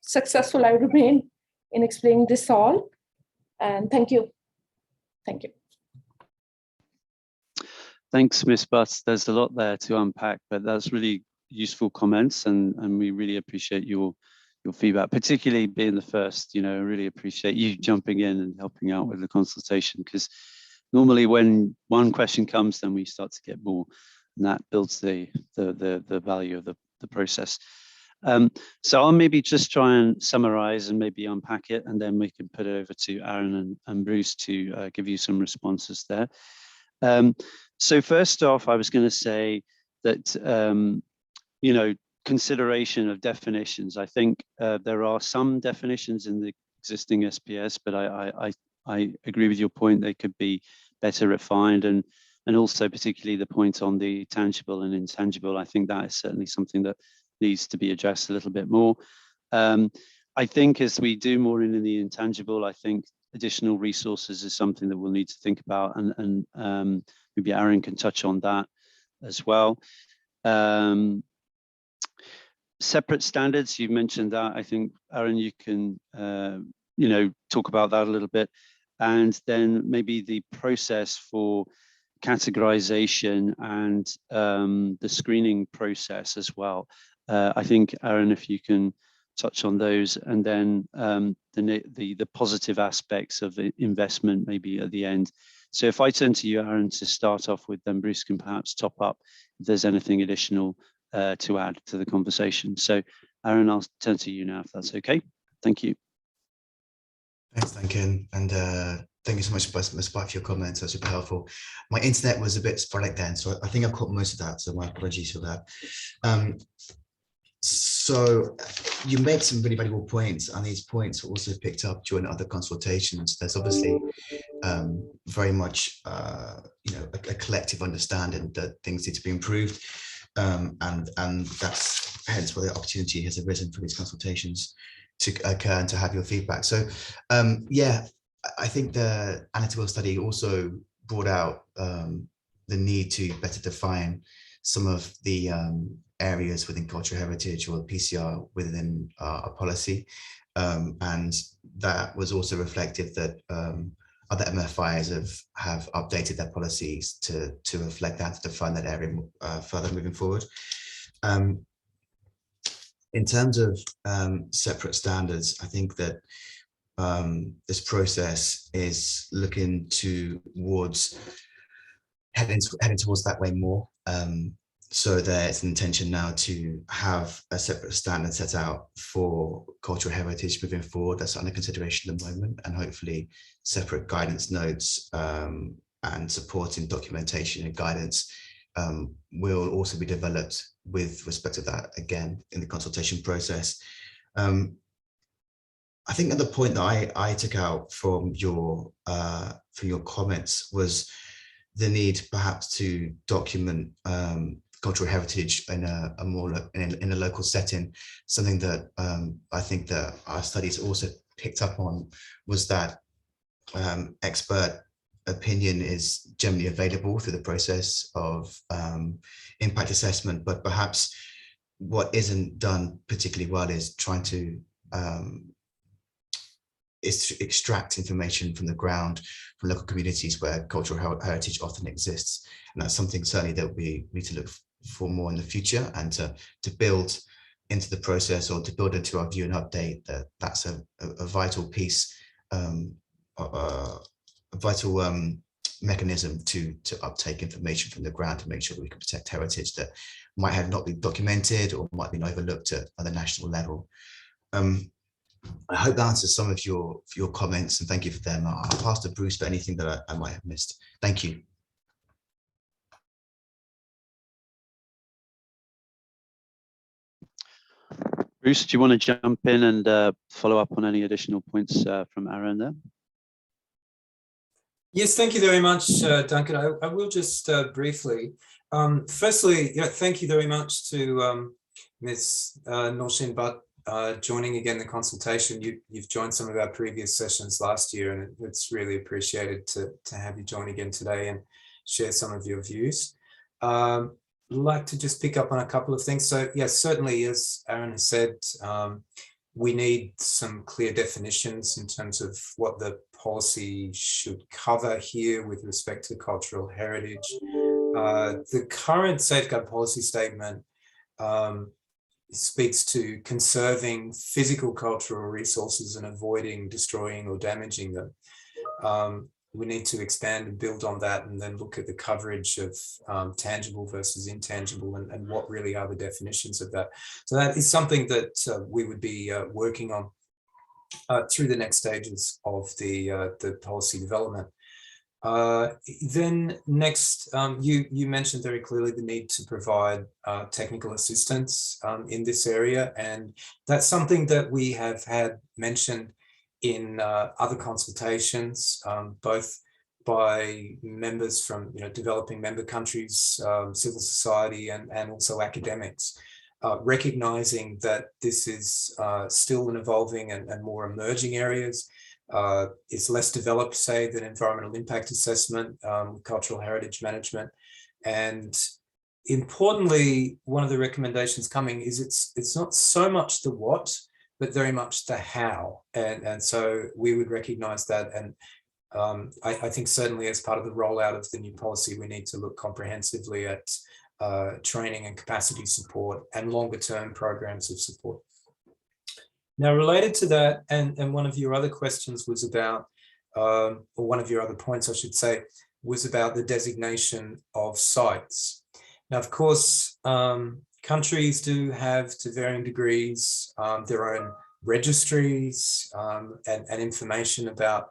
Speaker 6: successful I remain in explaining this all. And thank you. Thank you.
Speaker 5: Thanks, Ms. Butts. There's a lot there to unpack, but that's really useful comments, and we really appreciate your feedback, particularly being the first. I really appreciate you jumping in and helping out with the consultation, because normally when one question comes, then we start to get more, and that builds the value of the process. So I'll maybe just try and summarize and maybe unpack it, and then we can put it over to Aaron and Bruce to give you some responses there. So first off, I was going to say that, consideration of definitions. I think there are some definitions in the existing SPS, but I agree with your point. They could be better refined, and also particularly the point on the tangible and intangible. I think that is certainly something that needs to be addressed a little bit more. I think as we do more in the intangible, I think additional resources is something that we'll need to think about, and maybe Aaron can touch on that as well. Separate standards, you mentioned that. I think, Aaron, you can talk about that a little bit, and then maybe the process for categorization and the screening process as well. I think, Aaron, if you can touch on those, and then the positive aspects of the investment maybe at the end. So if I turn to you, Aaron, to start off with, then Bruce can perhaps top up if there's anything additional to add to the conversation. So Aaron, I'll turn to you now, if that's okay. Thank you.
Speaker 4: Thanks, Duncan, and thank you so much, Mustafa, for your comments. That's super helpful. My internet was a bit sporadic then, so I think I've caught most of that, so my apologies for that. So you make some really valuable points, and these points were also picked up during other consultations. There's obviously very much a collective understanding that things need to be improved, and that's hence why the opportunity has arisen for these consultations to occur and to have your feedback. So yeah, I think the analytical study also brought out the need to better define some of the areas within cultural heritage or PCR within a policy. And that was also reflective that other MFIs have updated their policies to reflect that, to define that area further moving forward. In terms of separate standards, I think that this process is looking towards heading towards that way more. So there's an intention now to have a separate standard set out for cultural heritage moving forward. That's under consideration at the moment, and hopefully separate guidance notes and supporting documentation and guidance will also be developed with respect to that, again, in the consultation process. I think at the point that I took out from your comments was the need perhaps to document cultural heritage in a local setting. Something that I think that our studies also picked up on was that expert opinion is generally available through the process of impact assessment, but perhaps what isn't done particularly well is trying to extract information from the ground, from local communities where cultural heritage often exists. And that's something certainly that we need to look for more in the future, and to build into the process, or to build into our view and update, that's a vital piece, a vital mechanism to uptake information from the ground, to make sure that we can protect heritage that might have not been documented or might have been overlooked at the national level. I hope that answers some of your comments, and thank you for them. I'll pass to Bruce for anything that I might have missed. Thank you.
Speaker 5: Bruce, do you want to jump in and follow up on any additional points from Aaron there?
Speaker 3: Yes, thank you very much, Duncan. I will just briefly. Firstly, thank you very much to Ms. Noshin joining again the consultation. You've joined some of our previous sessions last year, and it's really appreciated to have you join again today and share some of your views. I'd like to just pick up on a couple of things. So yes, certainly, as Aaron has said, we need some clear definitions in terms of what the policy should cover here with respect to cultural heritage. The current safeguard policy statement speaks to conserving physical cultural resources and avoiding destroying or damaging them. We need to expand and build on that, and then look at the coverage of tangible versus intangible, and what really are the definitions of that. So that is something that we would be working on through the next stages of the policy development. Then next, you mentioned very clearly the need to provide technical assistance in this area, and that's something that we have had mentioned in other consultations, both by members from developing member countries, civil society, and also academics, recognizing that this is still an evolving and more emerging areas. It's less developed, say, than environmental impact assessment, cultural heritage management. And importantly, one of the recommendations coming is it's not so much the what, but very much the how. And so we would recognize that. And I think certainly as part of the rollout of the new policy, we need to look comprehensively at training and capacity support and longer term programs of support. Now, related to that, and one of your other questions was about, or one of your other points, I should say, was about the designation of sites. Now, of course, countries do have, to varying degrees, their own registries and information about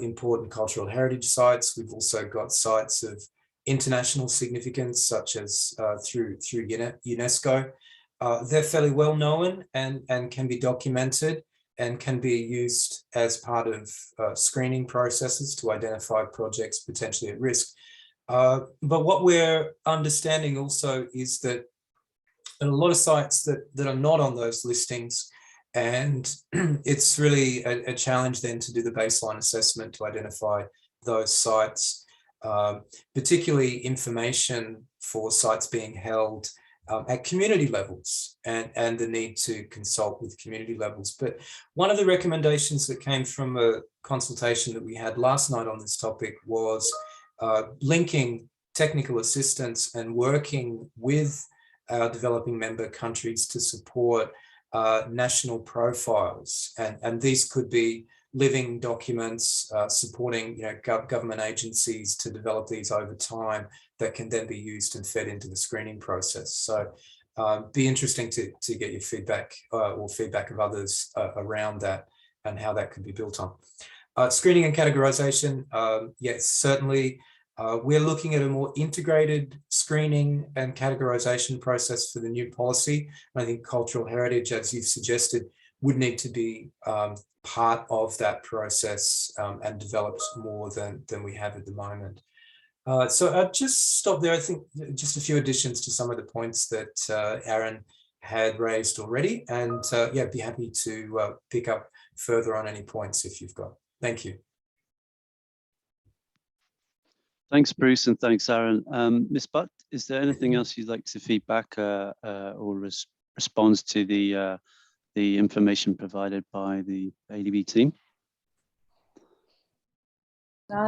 Speaker 3: important cultural heritage sites. We've also got sites of international significance, such as through UNESCO. They're fairly well known and can be documented and can be used as part of screening processes to identify projects potentially at risk. But what we're understanding also is that a lot of sites that are not on those listings, and it's really a challenge then to do the baseline assessment to identify those sites, particularly information for sites being held at community levels and the need to consult with community levels. But one of the recommendations that came from a consultation that we had last night on this topic was linking technical assistance and working with our developing member countries to support national profiles. And these could be living documents supporting government agencies to develop these over time that can then be used and fed into the screening process. So be interesting to get your feedback or feedback of others around that and how that could be built on. Screening and categorization, yes, certainly. We're looking at a more integrated screening and categorization process for the new policy. I think cultural heritage, as you've suggested, would need to be part of that process and developed more than we have at the moment. So I'll just stop there. I think just a few additions to some of the points that Aaron had raised already, and yeah, be happy to pick up further on any points if you've got. Thank you.
Speaker 5: Thanks, Bruce, and thanks, Aaron. Ms. Butt, is there anything else you'd like to feedback or respond to the information provided by the ADB team?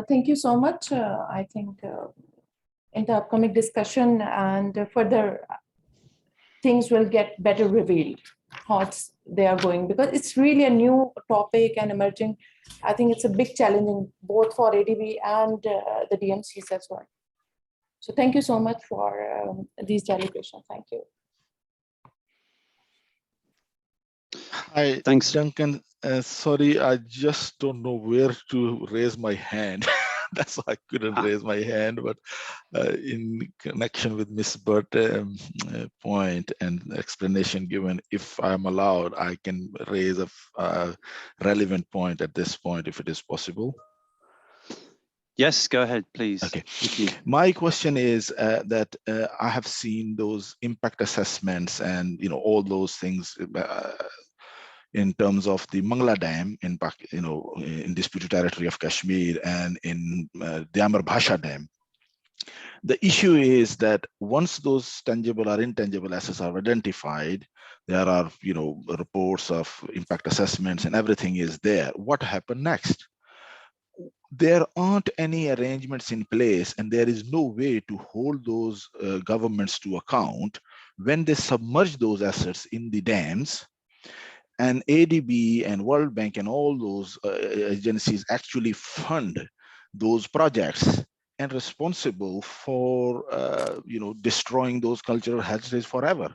Speaker 6: Thank you so much. I think in the upcoming discussion and further things will get better revealed how they are going, because it's really a new topic and emerging. I think it's a big challenge both for ADB and the DMCs as well. So thank you so much for these deliberations. Thank you.
Speaker 7: Hi,
Speaker 5: Thanks,
Speaker 7: Duncan. Sorry, I just don't know where to raise my hand. That's why I couldn't raise my hand. But in connection with Ms. Butt's point and explanation given, if I'm allowed, I can raise a relevant point at this point, if it is possible.
Speaker 5: Yes, go ahead, please.
Speaker 7: Okay.
Speaker 5: Thank you.
Speaker 7: My question is that I have seen those impact assessments and all those things in terms of the Mangla Dam in in disputed territory of Kashmir and in Diamar Bhasha Dam. The issue is that once those tangible or intangible assets are identified, there are reports of impact assessments and everything is there. What happened next? There aren't any arrangements in place, and there is no way to hold those governments to account when they submerge those assets in the dams. And ADB and World Bank and all those agencies actually fund those projects and responsible for destroying those cultural heritage forever.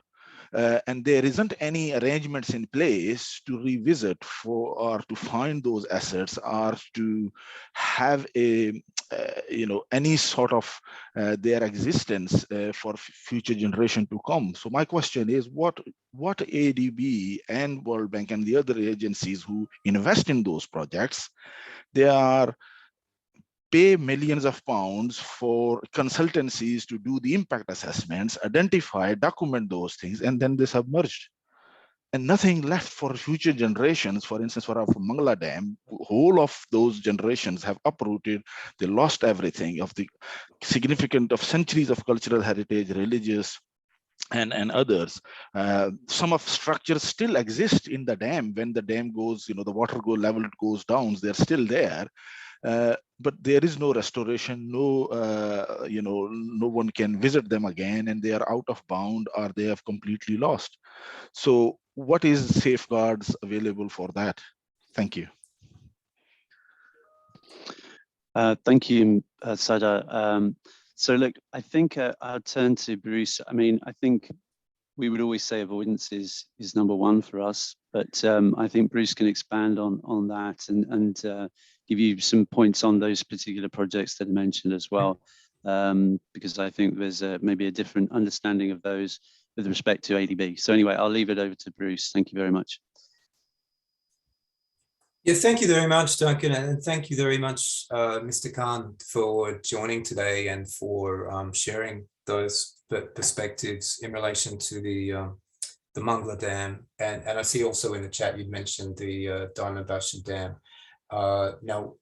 Speaker 7: And there isn't any arrangements in place to revisit or to find those assets or to have a any sort of their existence for future generation to come. So my question is, what ADB and World Bank and the other agencies who invest in those projects, they are pay millions of pounds for consultancies to do the impact assessments, identify, document those things, and then they submerged. And nothing left for future generations. For instance, for Mangla Dam, whole of those generations have uprooted. They lost everything of the significant of centuries of cultural heritage, religious, and others. Some of structures still exist in the dam. When the dam goes, the water level goes down, they're still there. But there is no restoration, no one can visit them again, and they are out of bound or they have completely lost. So what is safeguards available for that? Thank you.
Speaker 5: Thank you, Sada. So look, I think I'll turn to Bruce. I mean, I think we would always say avoidance is number one for us, but I think Bruce can expand on that and give you some points on those particular projects that are mentioned as well, because I think there's maybe a different understanding of those with respect to ADB. So anyway, I'll leave it over to Bruce. Thank you very much.
Speaker 3: Yeah, thank you very much, Duncan, and thank you very much, Mr. Khan, for joining today and for sharing those perspectives in relation to the Mangla Dam. And I see also in the chat you'd mentioned the Diamond Bastion Dam. Now,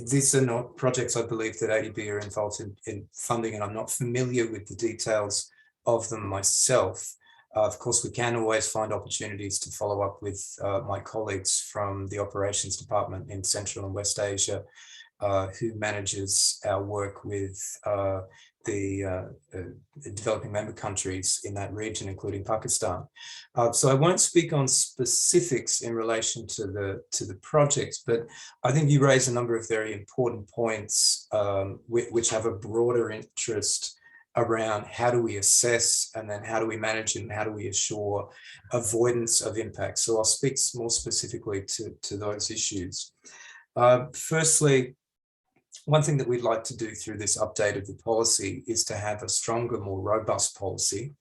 Speaker 3: these are not projects I believe that ADB are involved in funding, and I'm not familiar with the details of them myself. Of course, we can always find opportunities to follow up with my colleagues from the operations department in Central and West Asia, who manages our work with the developing member countries in that region, including Pakistan. So I won't speak on specifics in relation to the projects, but I think you raise a number of very important points which have a broader interest around how do we assess, and then how do we manage, and how do we assure avoidance of impact. So I'll speak more specifically to those issues. Firstly, one thing that we'd like to do through this update of the policy is to have a stronger, more robust policy.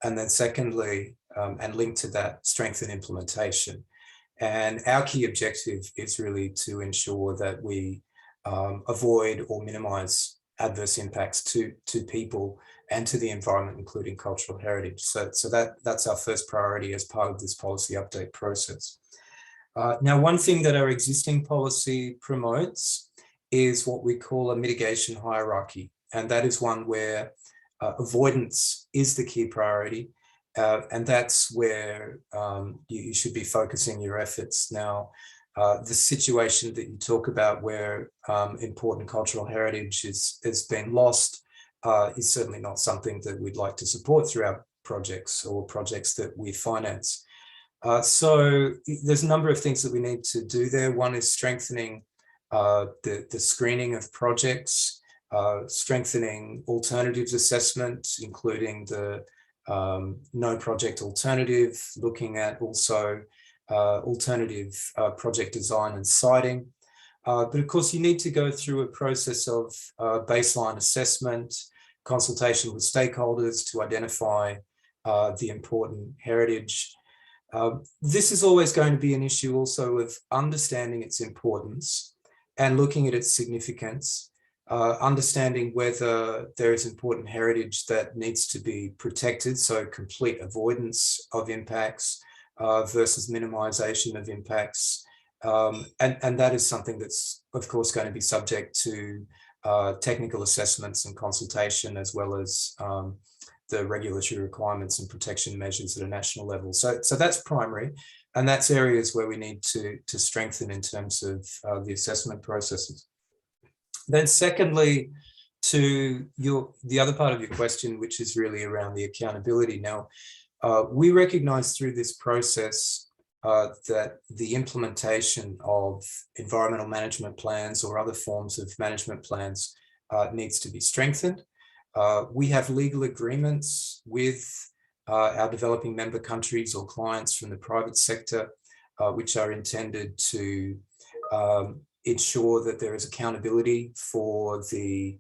Speaker 3: And then secondly, and linked to that, strengthen implementation. And our key objective is really to ensure that we avoid or minimize adverse impacts to people and to the environment, including cultural heritage. So that's our first priority as part of this policy update process. Now, one thing that our existing policy promotes is what we call a mitigation hierarchy. And that is one where avoidance is the key priority. And that's where you should be focusing your efforts. Now, the situation that you talk about where important cultural heritage has been lost is certainly not something that we'd like to support through our projects or projects that we finance. So there's a number of things that we need to do there. One is strengthening the screening of projects, strengthening alternatives assessment, including the no project alternative, looking at also alternative project design and siting. But of course, you need to go through a process of baseline assessment, consultation with stakeholders to identify the important heritage. This is always going to be an issue also of understanding its importance and looking at its significance, understanding whether there is important heritage that needs to be protected, so complete avoidance of impacts, versus minimization of impacts. And that is something that's, of course, going to be subject to technical assessments and consultation, as well as the regulatory requirements and protection measures at a national level. So that's primary, and that's areas where we need to strengthen in terms of the assessment processes. Then secondly, to the other part of your question, which is really around the accountability. Now, we recognize through this process that the implementation of environmental management plans or other forms of management plans needs to be strengthened. We have legal agreements with our developing member countries or clients from the private sector, which are intended to ensure that there is accountability for the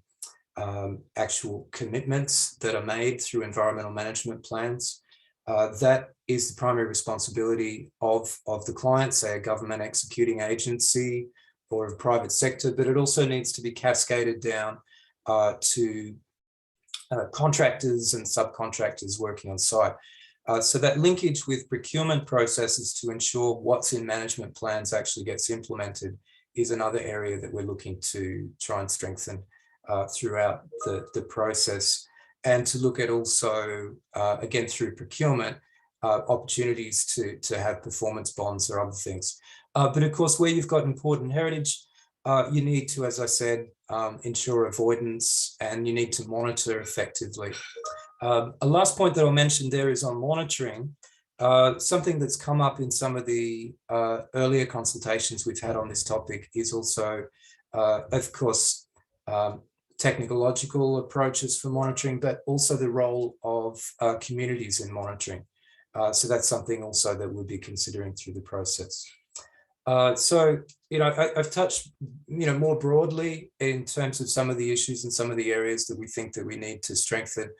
Speaker 3: actual commitments that are made through environmental management plans. That is the primary responsibility of the client, say a government executing agency or a private sector, but it also needs to be cascaded down to contractors and subcontractors working on site. So that linkage with procurement processes to ensure what's in management plans actually gets implemented is another area that we're looking to try and strengthen throughout the process. And to look at also, again, through procurement, opportunities to have performance bonds or other things. But of course, where you've got important heritage, you need to, as I said, ensure avoidance, and you need to monitor effectively. A last point that I'll mention there is on monitoring. Something that's come up in some of the earlier consultations we've had on this topic is also, of course, technological approaches for monitoring, but also the role of communities in monitoring. So that's something also that we'll be considering through the process. So, I've touched, more broadly in terms of some of the issues and some of the areas that we think that we need to strengthen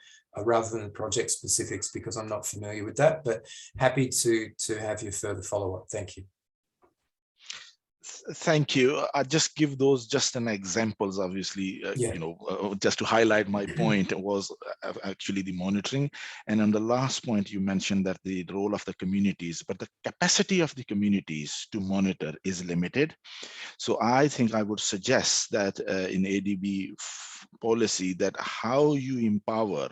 Speaker 3: rather than the project specifics, because I'm not familiar with that, but happy to have your further follow-up. Thank you.
Speaker 7: Thank you. I just give those just an examples, obviously, just to highlight my point was actually the monitoring. And on the last point, you mentioned that the role of the communities, but the capacity of the communities to monitor is limited. So I think I would suggest that in ADB policy, that how you empower,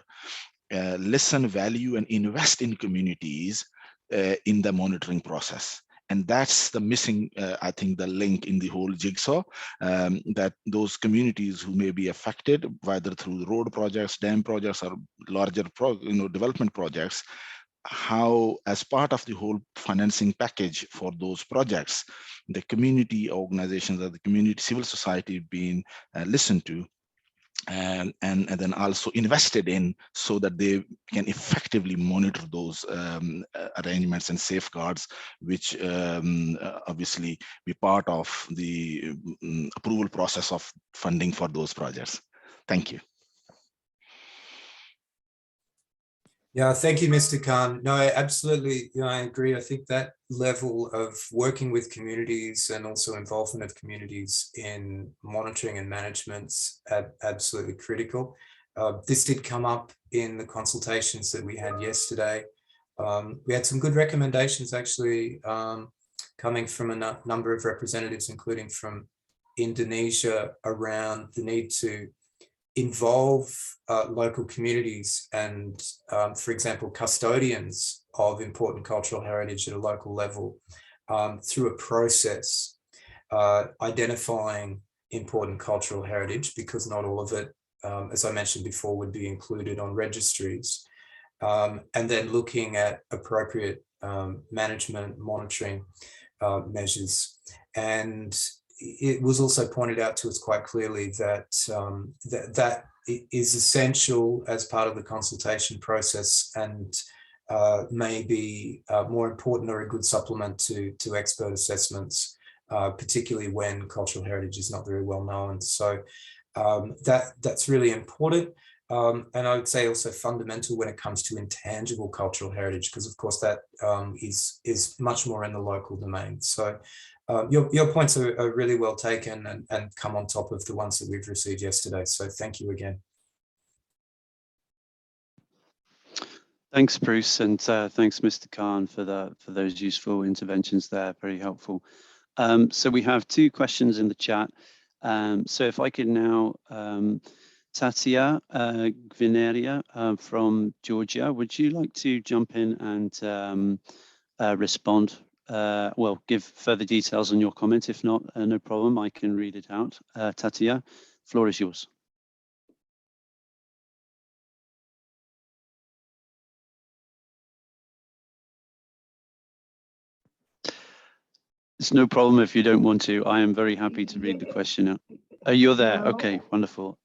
Speaker 7: listen, value, and invest in communities in the monitoring process. And that's the missing, I think, the link in the whole jigsaw, that those communities who may be affected, whether through road projects, dam projects, or larger development projects, how, as part of the whole financing package for those projects, the community organizations or the community civil society being listened to, and then also invested in, so that they can effectively monitor those arrangements and safeguards, which obviously be part of the approval process of funding for those projects. Thank you.
Speaker 3: Yeah, thank you, Mr. Khan. No, absolutely, I agree. I think that level of working with communities and also involvement of communities in monitoring and management's absolutely critical. This did come up in the consultations that we had yesterday. We had some good recommendations actually coming from a number of representatives, including from Indonesia, around the need to involve local communities and, for example, custodians of important cultural heritage at a local level through a process identifying important cultural heritage, because not all of it, as I mentioned before, would be included on registries, and then looking at appropriate management, monitoring measures. And it was also pointed out to us quite clearly that that is essential as part of the consultation process, and may be more important or a good supplement to expert assessments, particularly when cultural heritage is not very well known. So that's really important. And I would say also fundamental when it comes to intangible cultural heritage, because of course that is much more in the local domain. So your points are really well taken and come on top of the ones that we've received yesterday. So thank you again.
Speaker 5: Thanks, Bruce, and thanks, Mr. Khan, for those useful interventions there. Very helpful. So we have two questions in the chat. So if I could now, Tatia Gvineria from Georgia, would you like to jump in and respond? Well, give further details on your comment. If not, no problem, I can read it out. Tatia, floor is yours. It's no problem if you don't want to. I am very happy to read the question out. You're there. Okay, wonderful.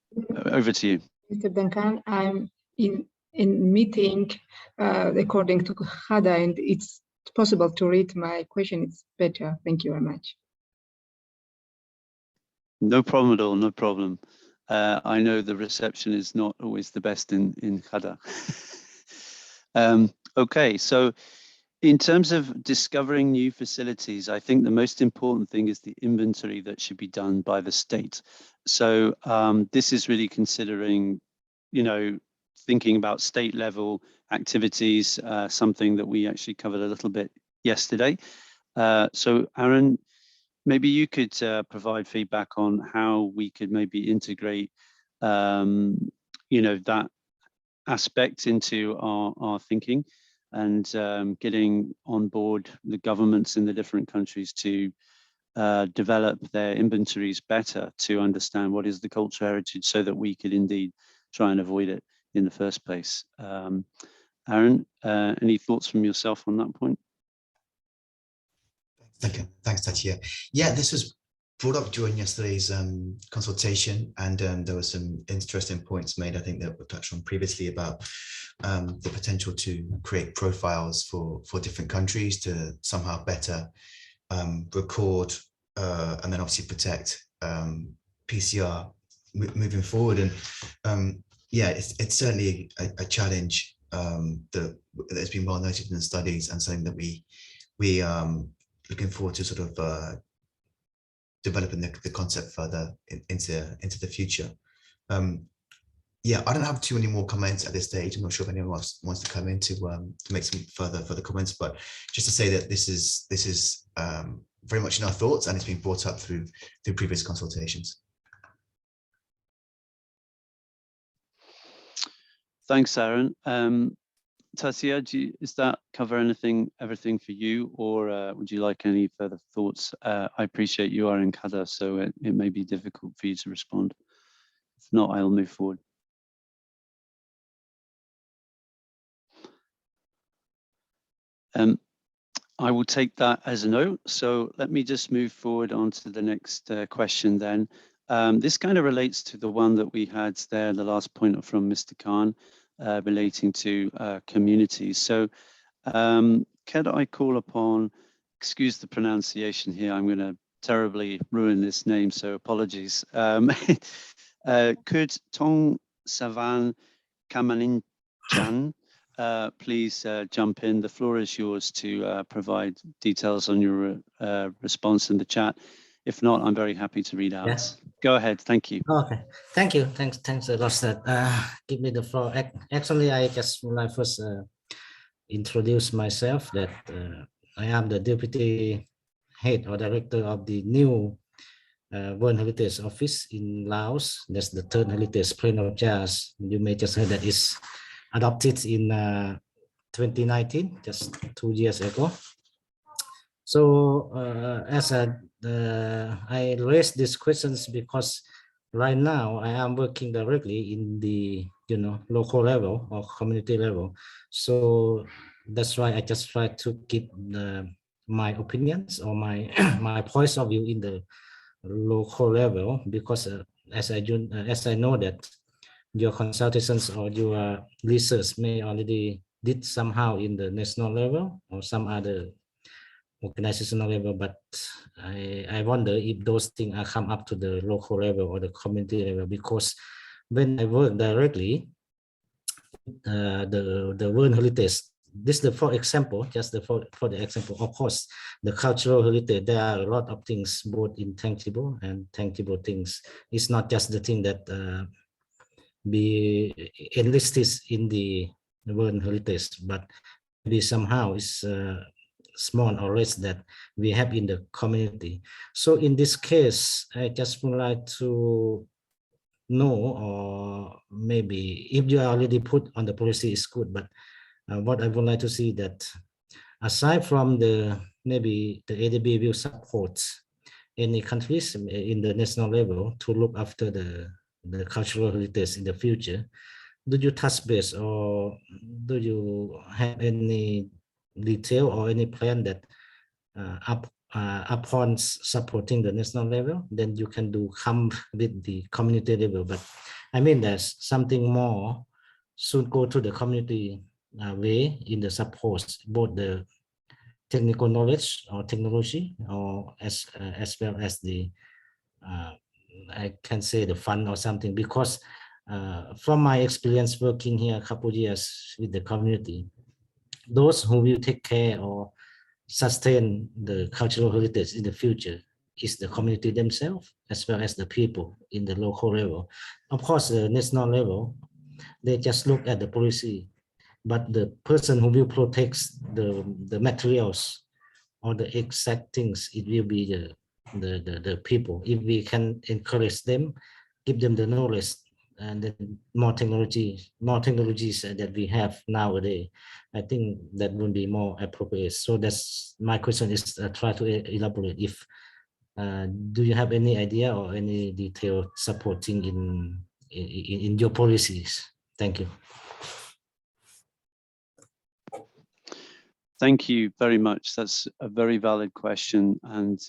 Speaker 5: Over to you.
Speaker 8: Mr. Duncan, I'm in meeting according to HADA, and it's possible to read my question. It's better. Thank you very much.
Speaker 5: No problem at all. No problem. I know the reception is not always the best in HADA. Okay, so in terms of discovering new facilities, I think the most important thing is the inventory that should be done by the state. So this is really considering, thinking about state level activities, something that we actually covered a little bit yesterday. So Aaron, maybe you could provide feedback on how we could maybe integrate, that aspect into our thinking, and getting on board the governments in the different countries to develop their inventories better to understand what is the cultural heritage, so that we could indeed try and avoid it in the first place. Aaron, any thoughts from yourself on that point?
Speaker 4: Thanks, Tatia. Yeah, this was brought up during yesterday's consultation, and there were some interesting points made, I think, that were touched on previously about the potential to create profiles for different countries to somehow better record and then obviously protect PCR moving forward. And yeah, it's certainly a challenge that's been well noted in the studies, and something that we looking forward to sort of developing the concept further into the future. Yeah, I don't have too many more comments at this stage. I'm not sure if anyone else wants to come in to make some further comments, but just to say that this is very much in our thoughts, and it's been brought up through previous consultations.
Speaker 5: Thanks, Aaron. Tasia, does that cover everything for you, or would you like any further thoughts? I appreciate you are in Qatar, so it may be difficult for you to respond. If not, I'll move forward. I will take that as a no. So let me just move forward on to the next question then. This kind of relates to the one that we had there, the last point from Mr. Khan, relating to communities. So can I call upon, excuse the pronunciation here, I'm going to terribly ruin this name, so apologies. Could Tong Savan Kamaninchan please jump in? The floor is yours to provide details on your response in the chat. If not, I'm very happy to read out. Yeah. Go ahead. Thank you.
Speaker 9: Okay. Thank you. Thanks a lot, Seth. Give me the floor. Actually, I just would like first introduce myself that I am the deputy head or director of the new World Heritage Office in Laos. That's the third heritage Plain of Jazz. You may just heard that is adopted in 2019, just 2 years ago. So as I raised these questions because right now I am working directly in the local level or community level. So that's why I just try to give my opinions or my my points of view in the local level, because as I know that your consultations or your research may already did somehow in the national level or some other organizational level, but I wonder if those things are come up to the local level or the community level, because when I work directly, the World Heritage, this is the for example, just for the example, of course, the cultural heritage, there are a lot of things, both intangible and tangible things. It's not just the thing that be enlisted in the World Heritage, but maybe somehow is small or less that we have in the community. So in this case, I just would like to know, or maybe if you already put on the policy is good, but what I would like to see that aside from maybe the ADB will support any countries in the national level to look after the cultural heritage in the future, do you touch base or do you have any detail or any plan that upon supporting the national level, then you can come with the community level? But I mean, there's something more should go to the community way in the support, both the technical knowledge or technology, or as well as the I can say the fund or something, because from my experience working here a couple of years with the community, those who will take care or sustain the cultural heritage in the future is the community themselves, as well as the people in the local level. Of course, the national level, they just look at the policy, but the person who will protect the materials or the exact things, it will be the people. If we can encourage them, give them the knowledge, and then more technologies that we have nowadays, I think that would be more appropriate. So that's my question is try to elaborate if do you have any idea or any detail supporting in your policies? Thank you.
Speaker 5: Thank you very much. That's a very valid question, and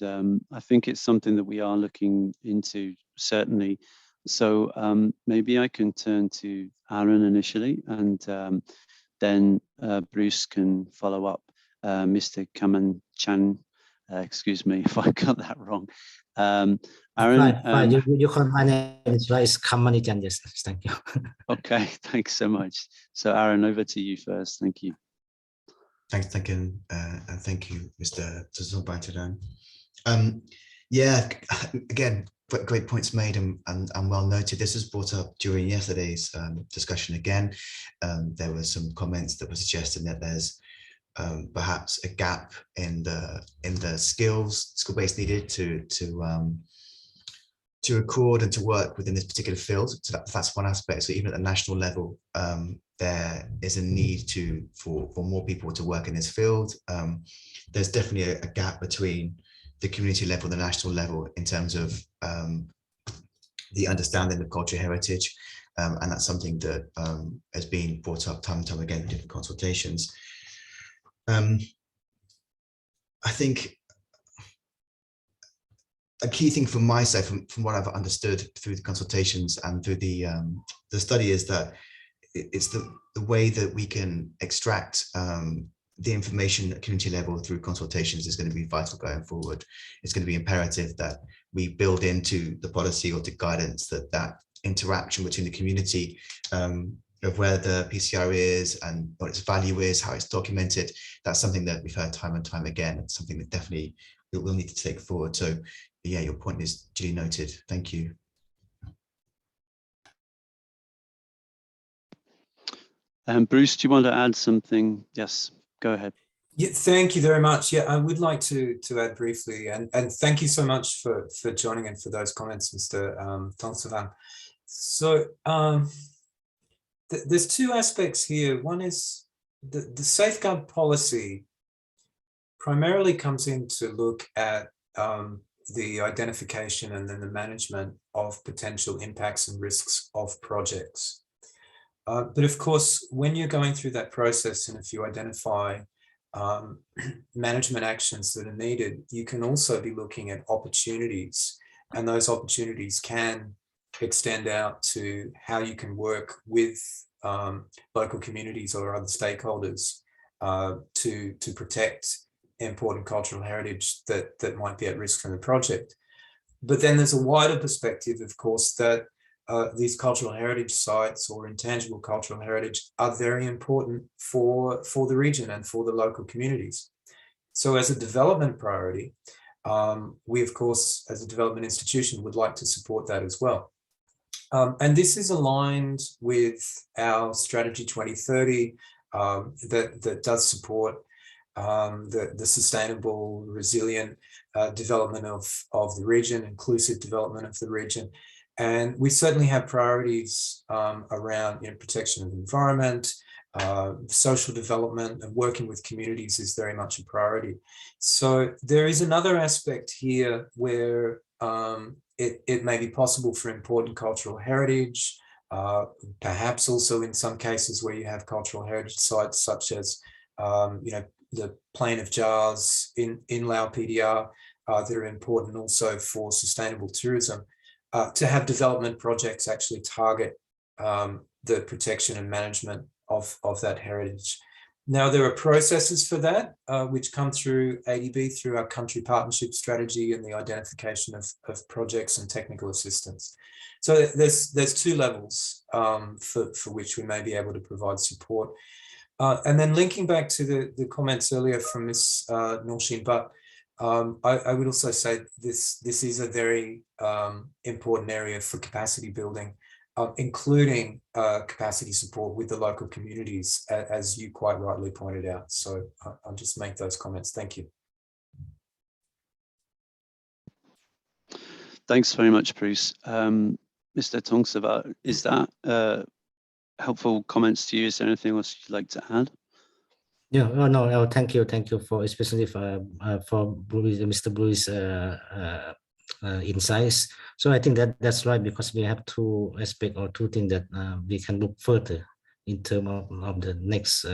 Speaker 5: I think it's something that we are looking into, certainly. So maybe I can turn to Aaron initially, and then Bruce can follow up. Mr. Kaman Chan, excuse me if I got that wrong. Aaron,
Speaker 9: fine. You call my name. It's right. It's Kamani Chan. Yes, thank you.
Speaker 5: Okay, thanks so much. So Aaron, over to you first. Thank you.
Speaker 4: Thanks, Duncan, and thank you, Mr. Tsuzubaitadan. Yeah, again, great points made and well noted. This was brought up during yesterday's discussion again. There were some comments that were suggesting that there's perhaps a gap in the skill base needed to record and to work within this particular field. So that's one aspect. So even at the national level, there is a need for more people to work in this field. There's definitely a gap between the community level and the national level in terms of the understanding of cultural heritage. And that's something that has been brought up time and time again in different consultations. I think a key thing from my side, from what I've understood through the consultations and through the study, is that it's the way that we can extract the information at community level through consultations is going to be vital going forward. It's going to be imperative that we build into the policy or the guidance that interaction between the community of where the PCR is and what its value is, how it's documented. That's something that we've heard time and time again. It's something that definitely we'll need to take forward. So yeah, your point is duly noted. Thank you.
Speaker 5: Bruce, do you want to add something? Yes, go ahead.
Speaker 3: Yeah, thank you very much. Yeah, I would like to add briefly, and thank you so much for joining and for those comments, Mr. Tongsavan. So there's two aspects here. One is the safeguard policy primarily comes in to look at the identification and then the management of potential impacts and risks of projects. But of course, when you're going through that process, and if you identify management actions that are needed, you can also be looking at opportunities, and those opportunities can extend out to how you can work with local communities or other stakeholders to protect important cultural heritage that might be at risk from the project. But then there's a wider perspective, of course, that these cultural heritage sites or intangible cultural heritage are very important for the region and for the local communities. So as a development priority, we, of course, as a development institution, would like to support that as well. And this is aligned with our strategy 2030 that does support the sustainable, resilient development of the region, inclusive development of the region. And we certainly have priorities around protection of the environment, social development, and working with communities is very much a priority. So there is another aspect here where it may be possible for important cultural heritage, perhaps also in some cases where you have cultural heritage sites such as the Plain of Jars in Lao PDR that are important also for sustainable tourism, to have development projects actually target the protection and management of that heritage. Now, there are processes for that, which come through ADB, through our country partnership strategy and the identification of projects and technical assistance. So there's two levels for which we may be able to provide support. And then linking back to the comments earlier from Ms. Norshin, but I would also say this is a very important area for capacity building, including capacity support with the local communities, as you quite rightly pointed out. So I'll just make those comments. Thank you.
Speaker 5: Thanks very much, Bruce. Mr. Tongsavan, is that helpful comments to you? Is there anything else you'd like to add?
Speaker 9: Yeah, no, thank you for especially for Bruce, Mr. Bruce's insights. So I think that's right, because we have two aspects or two things that we can look further in terms of the next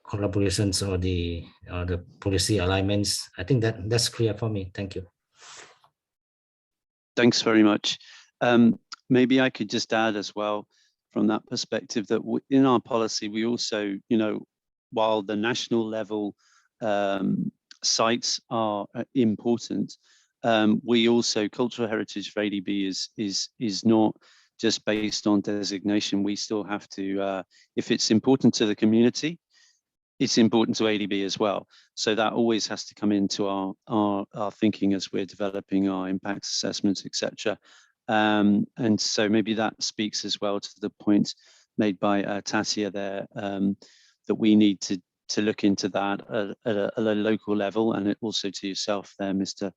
Speaker 9: collaborations or the policy alignments. I think that's clear for me. Thank you.
Speaker 5: Thanks very much. Maybe I could just add as well from that perspective that in our policy, we also, while the national level sites are important, we also, cultural heritage for ADB is not just based on designation. We still have to, if it's important to the community, it's important to ADB as well. So that always has to come into our thinking as we're developing our impact assessments, etc. And so maybe that speaks as well to the point made by Tatia there, that we need to look into that at a local level, and also to yourself there, Mr.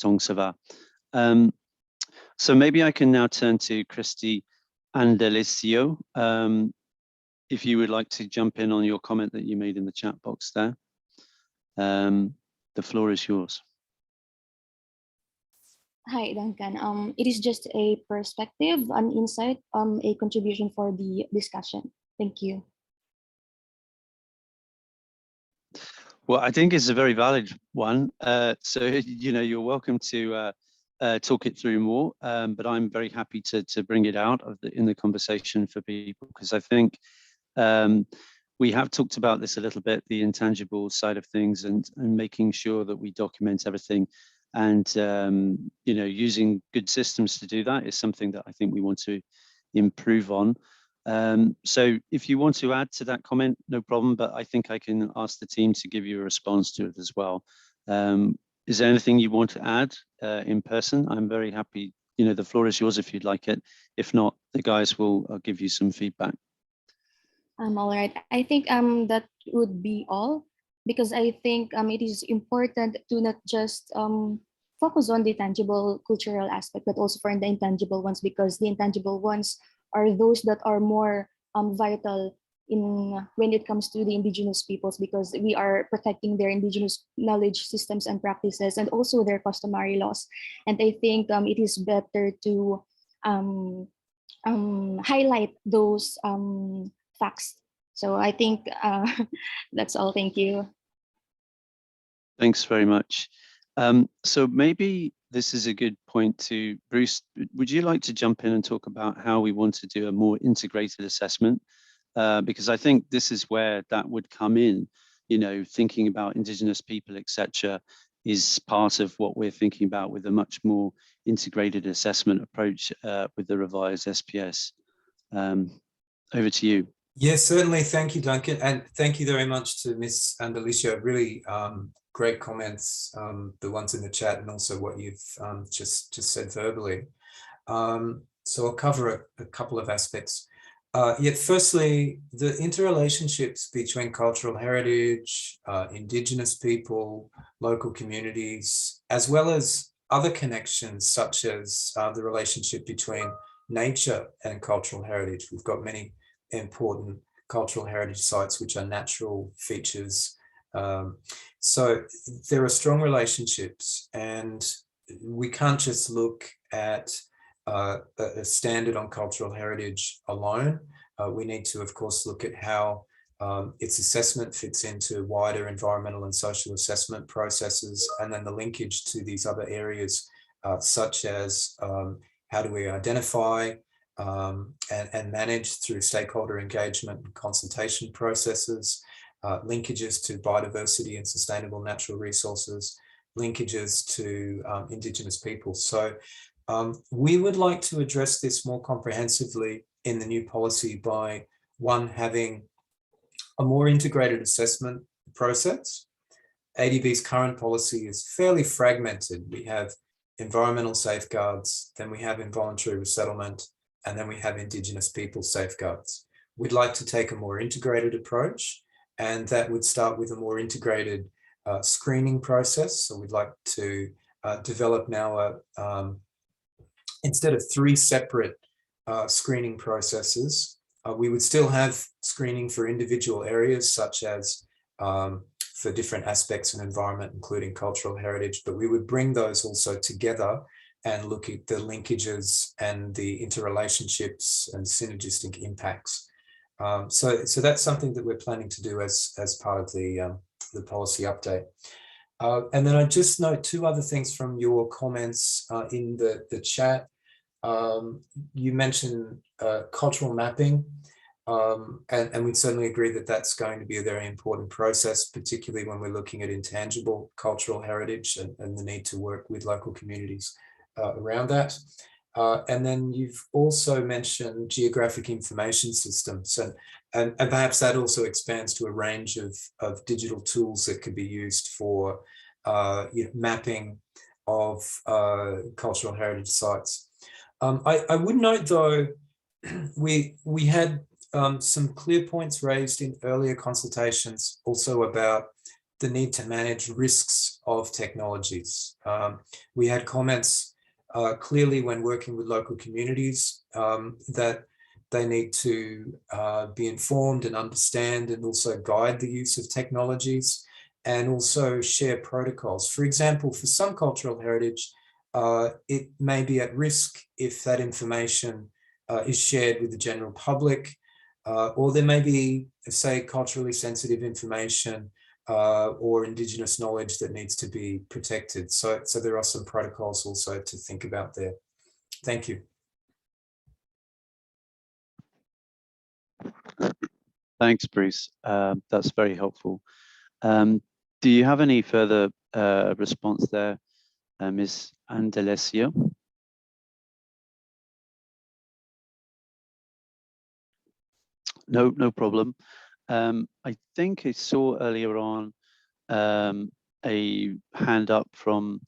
Speaker 5: Tongsava. So maybe I can now turn to Christy Andelicio. If you would like to jump in on your comment that you made in the chat box there. The floor is yours.
Speaker 10: Hi, Duncan. It is just a perspective, an insight, a contribution for the discussion. Thank you.
Speaker 5: Well, I think it's a very valid one. So, you're welcome to talk it through more, but I'm very happy to bring it out in the conversation for people, because I think we have talked about this a little bit, the intangible side of things, and making sure that we document everything. And, using good systems to do that is something that I think we want to improve on. So if you want to add to that comment, no problem, but I think I can ask the team to give you a response to it as well. Is there anything you want to add in person? I'm very happy. The floor is yours if you'd like it. If not, the guys will give you some feedback.
Speaker 10: All right. I think that would be all, because I think it is important to not just focus on the tangible cultural aspect, but also for the intangible ones, because the intangible ones are those that are more vital when it comes to the indigenous peoples, because we are protecting their indigenous knowledge systems and practices, and also their customary laws. And I think it is better to highlight those facts. So I think that's all. Thank you.
Speaker 5: Thanks very much. So maybe this is a good point to Bruce. Would you like to jump in and talk about how we want to do a more integrated assessment? Because I think this is where that would come in. Thinking about indigenous people, etc., is part of what we're thinking about with a much more integrated assessment approach with the revised SPS. Over to you.
Speaker 3: Yes, certainly. Thank you, Duncan. And thank you very much to Ms. Andelicio. Really great comments, the ones in the chat, and also what you've just said verbally. So I'll cover a couple of aspects. Yet firstly, the interrelationships between cultural heritage, indigenous people, local communities, as well as other connections, such as the relationship between nature and cultural heritage. We've got many important cultural heritage sites which are natural features. So there are strong relationships, and we can't just look at a standard on cultural heritage alone. We need to, of course, look at how its assessment fits into wider environmental and social assessment processes, and then the linkage to these other areas, such as how do we identify and manage through stakeholder engagement and consultation processes, linkages to biodiversity and sustainable natural resources, linkages to indigenous people. So we would like to address this more comprehensively in the new policy by, one, having a more integrated assessment process. ADB's current policy is fairly fragmented. We have environmental safeguards, then we have involuntary resettlement, and then we have indigenous people safeguards. We'd like to take a more integrated approach, and that would start with a more integrated screening process. So we'd like to develop now instead of 3 separate screening processes, we would still have screening for individual areas, such as for different aspects of environment, including cultural heritage, but we would bring those also together and look at the linkages and the interrelationships and synergistic impacts. So that's something that we're planning to do as part of the policy update. And then I just note 2 other things from your comments in the chat. You mentioned cultural mapping, and we certainly agree that that's going to be a very important process, particularly when we're looking at intangible cultural heritage and the need to work with local communities around that. And then you've also mentioned geographic information systems, and perhaps that also expands to a range of digital tools that could be used for mapping of cultural heritage sites. I would note, though, we had some clear points raised in earlier consultations also about the need to manage risks of technologies. We had comments clearly when working with local communities that they need to be informed and understand and also guide the use of technologies and also share protocols. For example, for some cultural heritage, it may be at risk if that information is shared with the general public, or there may be, say, culturally sensitive information or indigenous knowledge that needs to be protected. So there are some protocols also to think about there. Thank you.
Speaker 5: Thanks, Bruce. That's very helpful. Do you have any further response there, Ms. Andelesio? No problem. I think I saw earlier on a hand up from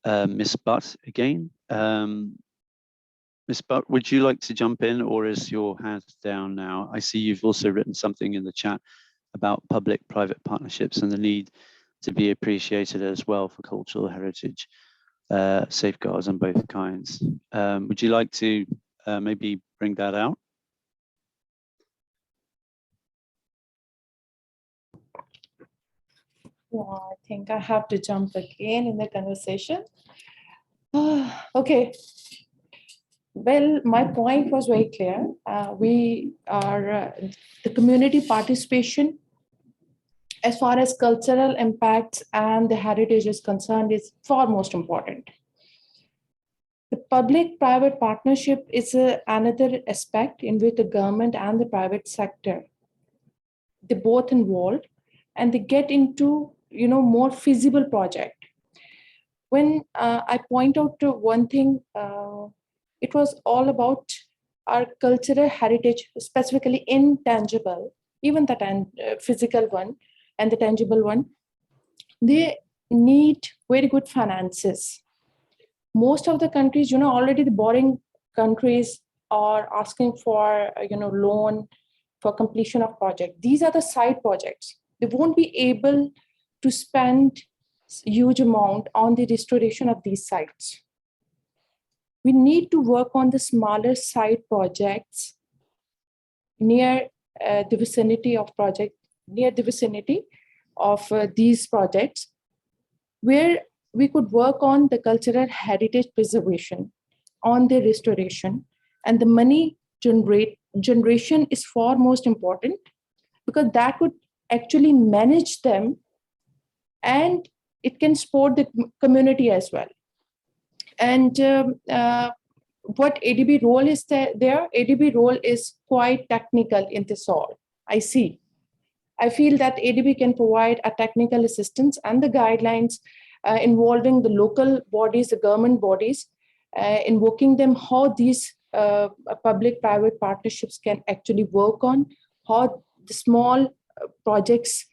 Speaker 5: Ms. Butt again. Ms. Butt, would you like to jump in, or is your hand down now? I see you've also written something in the chat about public-private partnerships and the need to be appreciated as well for cultural heritage safeguards on both kinds. Would you like to maybe bring that out?
Speaker 6: I think I have to jump again in the conversation. Okay. Well, my point was very clear. We are the community participation as far as cultural impacts and the heritage is concerned is far most important. The public-private partnership is another aspect in which the government and the private sector, they both involved and they get into more feasible project. When I point out to one thing, it was all about our cultural heritage, specifically intangible, even the physical one and the tangible one. They need very good finances. Most of the countries, already the borrowing countries are asking for, loan for completion of project. These are the side projects. They won't be able to spend huge amount on the restoration of these sites. We need to work on the smaller side projects near the vicinity of these projects, where we could work on the cultural heritage preservation, on the restoration, and the money generation is far most important, because that would actually manage them and it can support the community as well. And what ADB role is there? ADB role is quite technical in this all. I feel that ADB can provide a technical assistance and the guidelines involving the local bodies, the government bodies, invoking them how these public-private partnerships can actually work on, how the small projects,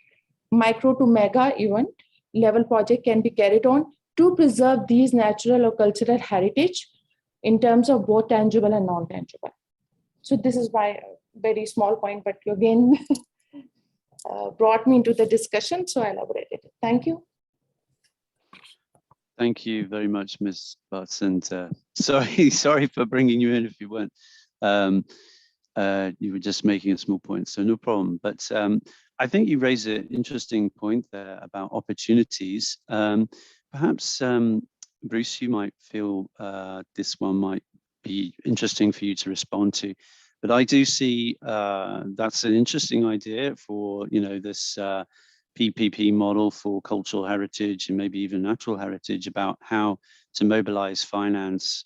Speaker 6: micro to mega even level project can be carried on to preserve these natural or cultural heritage in terms of both tangible and non-tangible. So this is my very small point, but you again brought me into the discussion, so I elaborated. Thank you.
Speaker 5: Thank you very much, Ms. Butts, and sorry for bringing you in if you weren't. You were just making a small point, so no problem. But I think you raise an interesting point there about opportunities. Perhaps, Bruce, you might feel this one might be interesting for you to respond to. But I do see that's an interesting idea for this PPP model for cultural heritage and maybe even natural heritage, about how to mobilize finance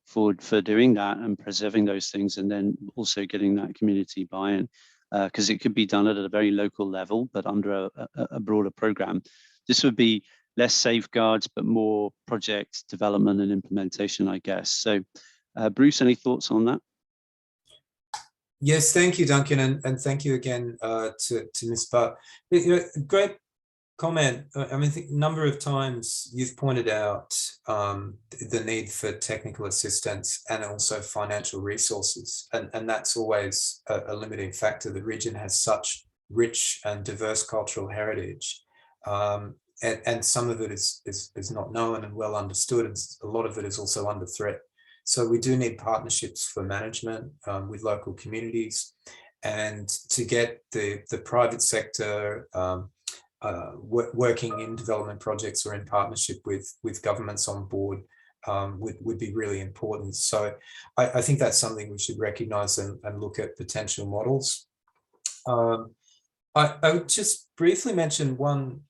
Speaker 5: for doing that and preserving those things, and then also getting that community buy-in, because it could be done at a very local level, but under a broader program. This would be less safeguards, but more project development and implementation, I guess. So, Bruce, any thoughts on that?
Speaker 3: Yes, thank you, Duncan, and thank you again to Ms. Butt. Great comment. I mean, I think a number of times you've pointed out the need for technical assistance and also financial resources, and that's always a limiting factor. The region has such rich and diverse cultural heritage, and some of it is not known and well understood, and a lot of it is also under threat. So we do need partnerships for management with local communities, and to get the private sector working in development projects or in partnership with governments on board would be really important. So I think that's something we should recognize and look at potential models. I would just briefly mention one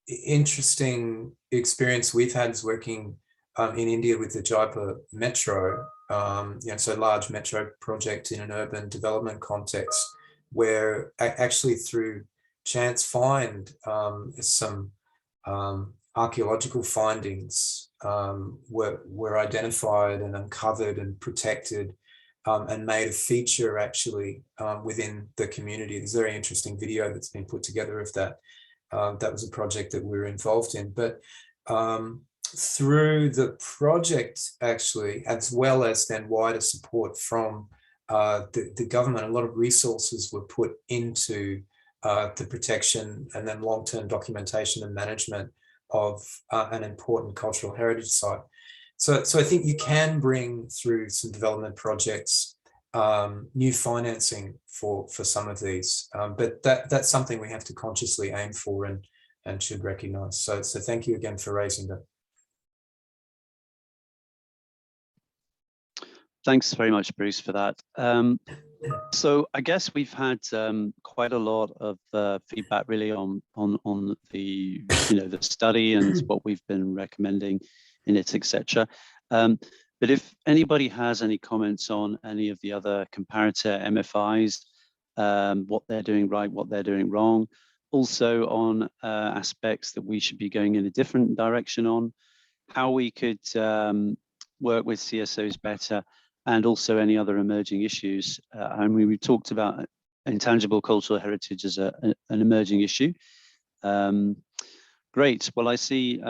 Speaker 3: interesting experience we've had is working in India with the Jaipur Metro, so large metro project in an urban development context, where actually through chance find some archaeological findings were identified and uncovered and protected and made a feature actually within the community. There's a very interesting video that's been put together of that. That was a project that we were involved in. But through the project, actually, as well as then wider support from the government, a lot of resources were put into the protection and then long-term documentation and management of an important cultural heritage site. So I think you can bring through some development projects new financing for some of these, but that's something we have to consciously aim for and should recognize. So thank you again for raising that.
Speaker 5: Thanks very much, Bruce, for that. So I guess we've had quite a lot of feedback really on the the study and what we've been recommending in it, etc. But if anybody has any comments on any of the other comparator MFIs, what they're doing right, what they're doing wrong, also on aspects that we should be going in a different direction on, how we could work with CSOs better, and also any other emerging issues. I mean, we talked about intangible cultural heritage as an emerging issue. Great. Well, I see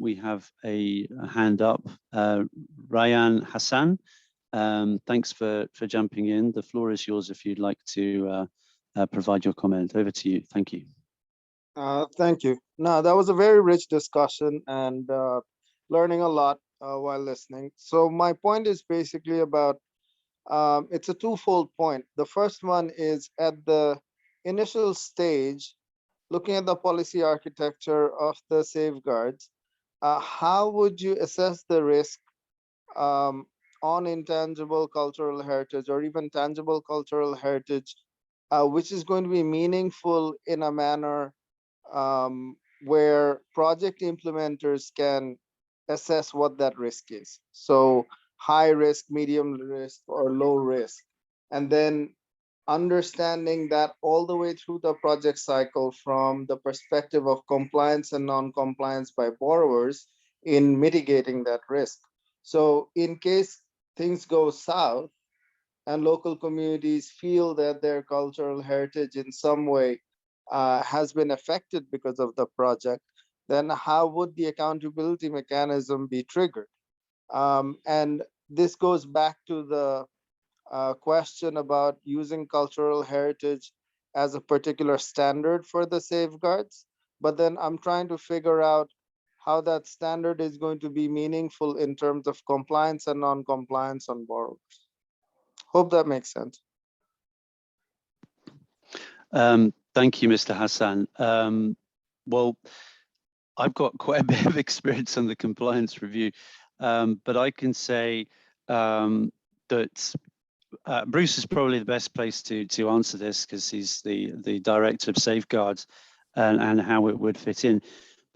Speaker 5: we have a hand up. Ryan Hassan, thanks for jumping in. The floor is yours if you'd like to provide your comment. Over to you. Thank you.
Speaker 11: Thank you. No, that was a very rich discussion and learning a lot while listening. So my point is basically about, it's a twofold point. The first one is at the initial stage, looking at the policy architecture of the safeguards, how would you assess the risk on intangible cultural heritage or even tangible cultural heritage, which is going to be meaningful in a manner where project implementers can assess what that risk is? So high risk, medium risk, or low risk, and then understanding that all the way through the project cycle from the perspective of compliance and non-compliance by borrowers in mitigating that risk. So in case things go south and local communities feel that their cultural heritage in some way has been affected because of the project, then how would the accountability mechanism be triggered? And this goes back to the question about using cultural heritage as a particular standard for the safeguards. But then I'm trying to figure out how that standard is going to be meaningful in terms of compliance and non-compliance on borrowers. Hope that makes sense.
Speaker 5: Thank you, Mr. Hassan. Well, I've got quite a bit of experience on the compliance review, but I can say that Bruce is probably the best place to answer this because he's the director of safeguards and how it would fit in.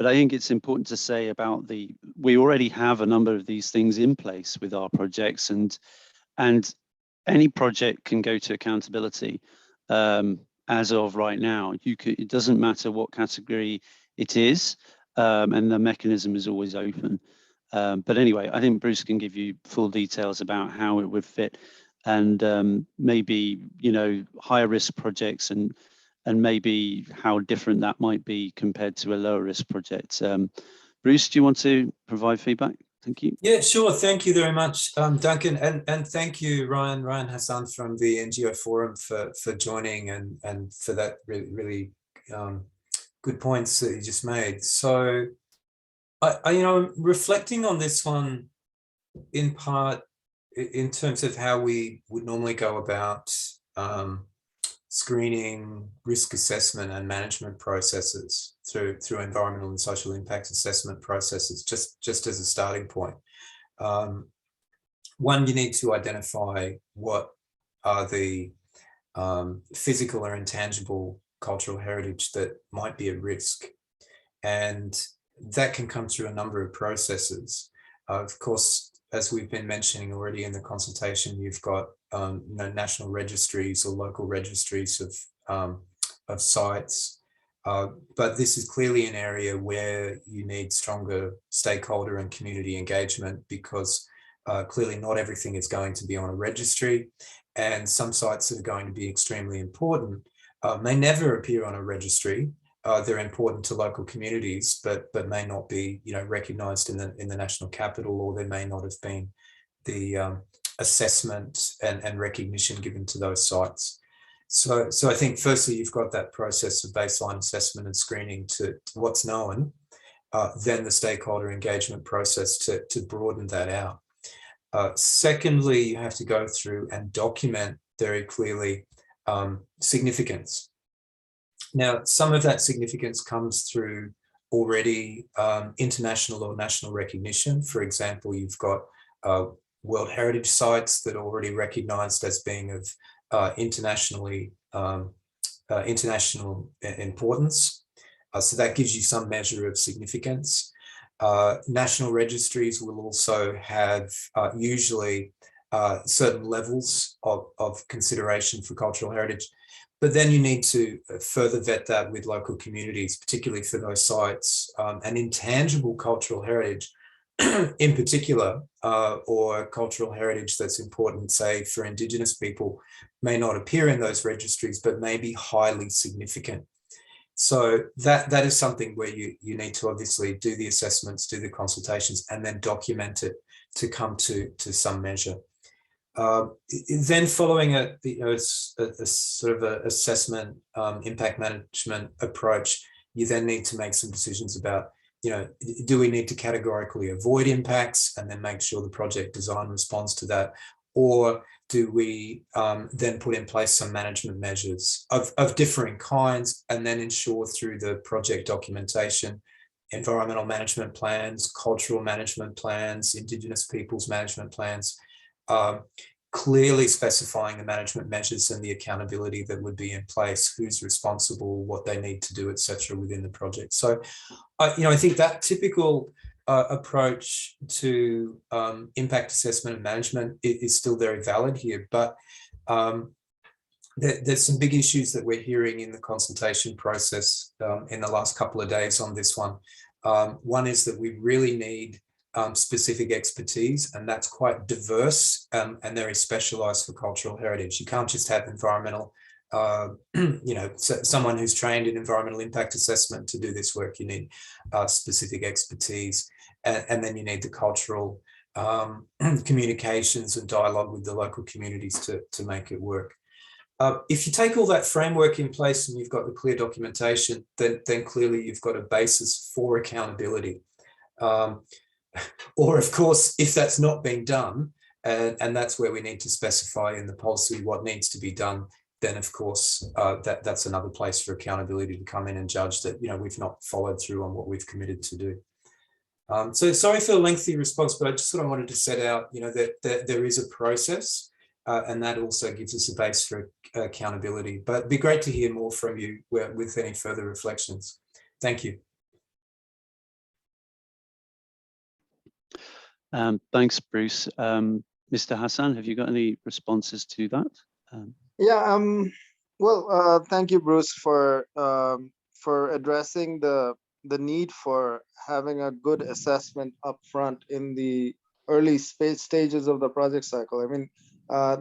Speaker 5: But I think it's important to say about we already have a number of these things in place with our projects, and any project can go to accountability as of right now. It doesn't matter what category it is, and the mechanism is always open. But anyway, I think Bruce can give you full details about how it would fit, and maybe, you know, higher risk projects and maybe how different that might be compared to a lower risk project. Bruce, do you want to provide feedback? Thank you.
Speaker 3: Yeah, sure. Thank you very much, Duncan, and thank you, Ryan Hassan from the NGO Forum for joining and for that really good points that you just made. So, I you know, reflecting on this one in part in terms of how we would normally go about screening, risk assessment and management processes through environmental and social impact assessment processes, just as a starting point. One, you need to identify what are the physical or intangible cultural heritage that might be at risk. And that can come through a number of processes. Of course, as we've been mentioning already in the consultation, you've got you know, national registries or local registries of sites. But this is clearly an area where you need stronger stakeholder and community engagement, because clearly not everything is going to be on a registry, and some sites that are going to be extremely important may never appear on a registry. They're important to local communities, but may not be, you know, recognised in the national capital, or there may not have been the assessment and recognition given to those sites. So I think firstly you've got that process of baseline assessment and screening to what's known, then the stakeholder engagement process to broaden that out. Secondly, you have to go through and document very clearly significance. Now, some of that significance comes through already international or national recognition. For example, you've got World Heritage Sites that are already recognised as being of international importance. So that gives you some measure of significance. National registries will also have usually certain levels of consideration for cultural heritage. But then you need to further vet that with local communities, particularly for those sites. And intangible cultural heritage in particular, or cultural heritage that's important, say, for Indigenous people, may not appear in those registries, but may be highly significant. So that is something where you need to obviously do the assessments, do the consultations, and then document it to come to some measure. Then following a sort of an assessment, impact management approach, you then need to make some decisions about, you know, do we need to categorically avoid impacts and then make sure the project design responds to that? Or do we then put in place some management measures of differing kinds, and then ensure through the project documentation, environmental management plans, cultural management plans, Indigenous peoples management plans, clearly specifying the management measures and the accountability that would be in place, who's responsible, what they need to do, etc., within the project. So, you know, I think that typical approach to impact assessment and management is still very valid here, but there's some big issues that we're hearing in the consultation process in the last couple of days on this one. One is that we really need specific expertise, and that's quite diverse and very specialized for cultural heritage. You can't just have environmental, you know, someone who's trained in environmental impact assessment to do this work. You need specific expertise, and then you need the cultural communications and dialogue with the local communities to make it work. If you take all that framework in place and you've got the clear documentation, then clearly you've got a basis for accountability. Or of course, if that's not being done, and that's where we need to specify in the policy what needs to be done, then of course that's another place for accountability to come in and judge that, you know, we've not followed through on what we've committed to do. So sorry for the lengthy response, but I just sort of wanted to set out, you know, that there is a process, and that also gives us a base for accountability. But it'd be great to hear more from you with any further reflections. Thank you.
Speaker 5: Thanks, Bruce. Mr. Hassan, have you got any responses to that?
Speaker 11: Yeah. Well, thank you, Bruce, for addressing the need for having a good assessment upfront in the early stages of the project cycle. I mean,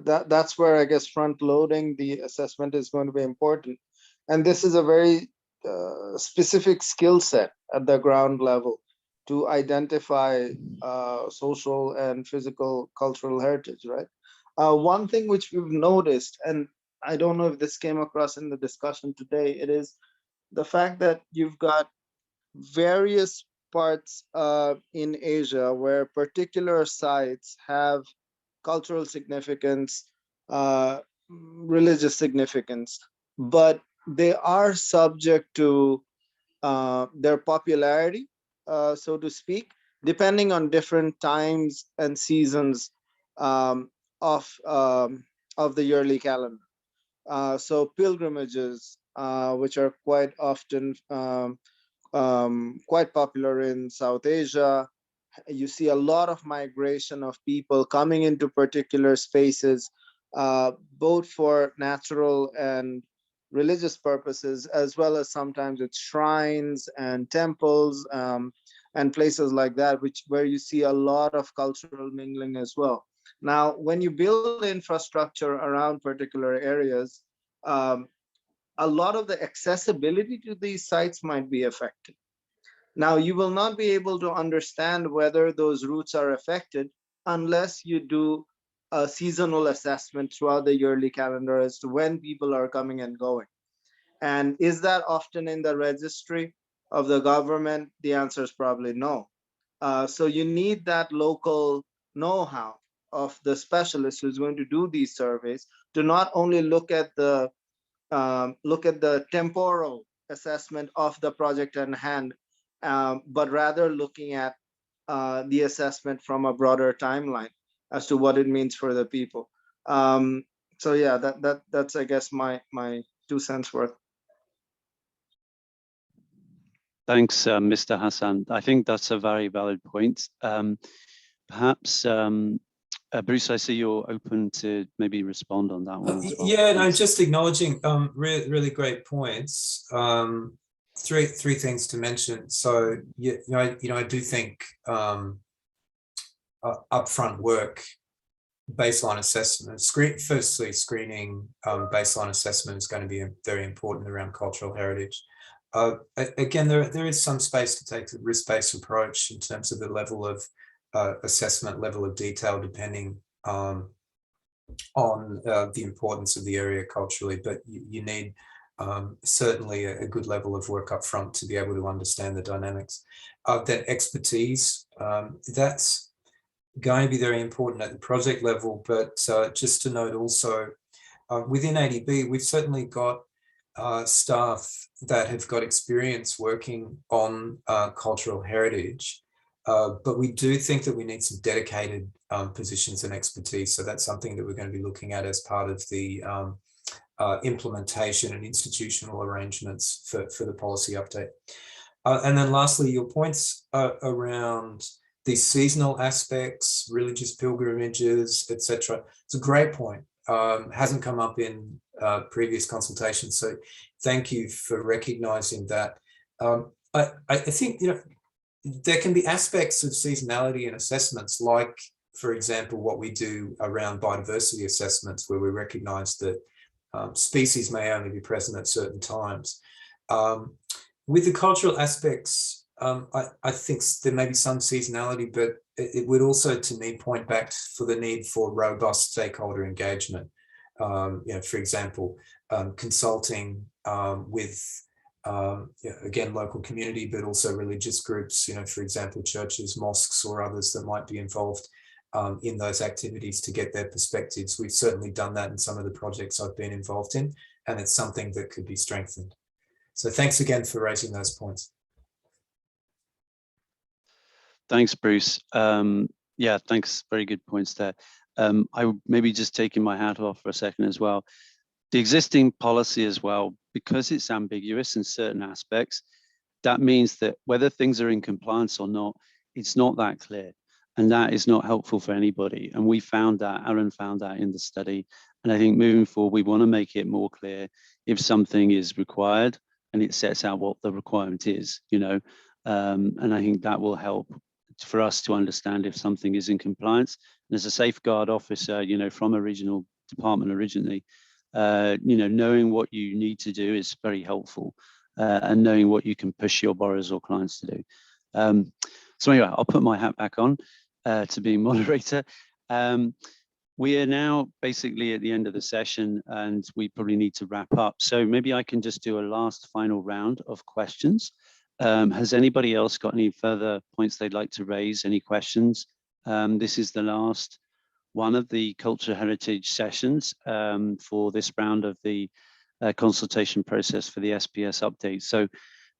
Speaker 11: that's where I guess front loading the assessment is going to be important, and this is a very specific skill set at the ground level to identify social and physical cultural heritage, right? One thing which we've noticed, and I don't know if this came across in the discussion today, it is the fact that you've got various parts in Asia where particular sites have cultural significance, religious significance, but they are subject to their popularity, so to speak, depending on different times and seasons of the yearly calendar. So pilgrimages, which are quite often quite popular in South Asia. You see a lot of migration of people coming into particular spaces, both for natural and religious purposes, as well as sometimes it's shrines and temples and places like that, where you see a lot of cultural mingling as well. Now, when you build infrastructure around particular areas, a lot of the accessibility to these sites might be affected. Now, you will not be able to understand whether those routes are affected unless you do a seasonal assessment throughout the yearly calendar as to when people are coming and going. And is that often in the registry of the government? The answer is probably no. So you need that local know-how of the specialist who's going to do these surveys to not only look at the temporal assessment of the project at hand, but rather looking at the assessment from a broader timeline as to what it means for the people. So yeah, that's I guess my 2 cents worth.
Speaker 5: Thanks, Mr. Hassan. I think that's a very valid point. Perhaps, Bruce, I see you're open to maybe respond on that one as well.
Speaker 3: Yeah, no, just acknowledging really great points. Three things to mention. So I do think upfront work, baseline assessment, firstly screening baseline assessment is going to be very important around cultural heritage. Again, there is some space to take a risk-based approach in terms of the level of assessment, level of detail, depending on the importance of the area culturally, but you need certainly a good level of work up front to be able to understand the dynamics. That expertise, that's going to be very important at the project level, but just to note also, within ADB, we've certainly got staff that have got experience working on cultural heritage, but we do think that we need some dedicated positions and expertise. So that's something that we're going to be looking at as part of the implementation and institutional arrangements for the policy update. And then lastly, your points around the seasonal aspects, religious pilgrimages, etc. It's a great point. Hasn't come up in previous consultations, so thank you for recognizing that. I think there can be aspects of seasonality in assessments, like, for example, what we do around biodiversity assessments, where we recognize that species may only be present at certain times. With the cultural aspects, I think there may be some seasonality, but it would also, to me, point back for the need for robust stakeholder engagement. For example, consulting with, again, local community, but also religious groups, for example, churches, mosques, or others that might be involved in those activities to get their perspectives. We've certainly done that in some of the projects I've been involved in, and it's something that could be strengthened. So thanks again for raising those points.
Speaker 5: Thanks, Bruce. Yeah, thanks. Very good points there. I would maybe just taking my hat off for a second as well. The existing policy as well, because it's ambiguous in certain aspects, that means that whether things are in compliance or not, it's not that clear. And that is not helpful for anybody. And we found that, Aaron found that in the study. And I think moving forward, we want to make it more clear if something is required and it sets out what the requirement is, you know, and I think that will help for us to understand if something is in compliance. And as a safeguard officer, you know, from a regional department originally, you know, knowing what you need to do is very helpful, and knowing what you can push your borrowers or clients to do. So anyway, I'll put my hat back on to being moderator. We are now basically at the end of the session and we probably need to wrap up. So maybe I can just do a last final round of questions. Has anybody else got any further points they'd like to raise? Any questions? This is the last one of the cultural heritage sessions for this round of the consultation process for the SPS update. So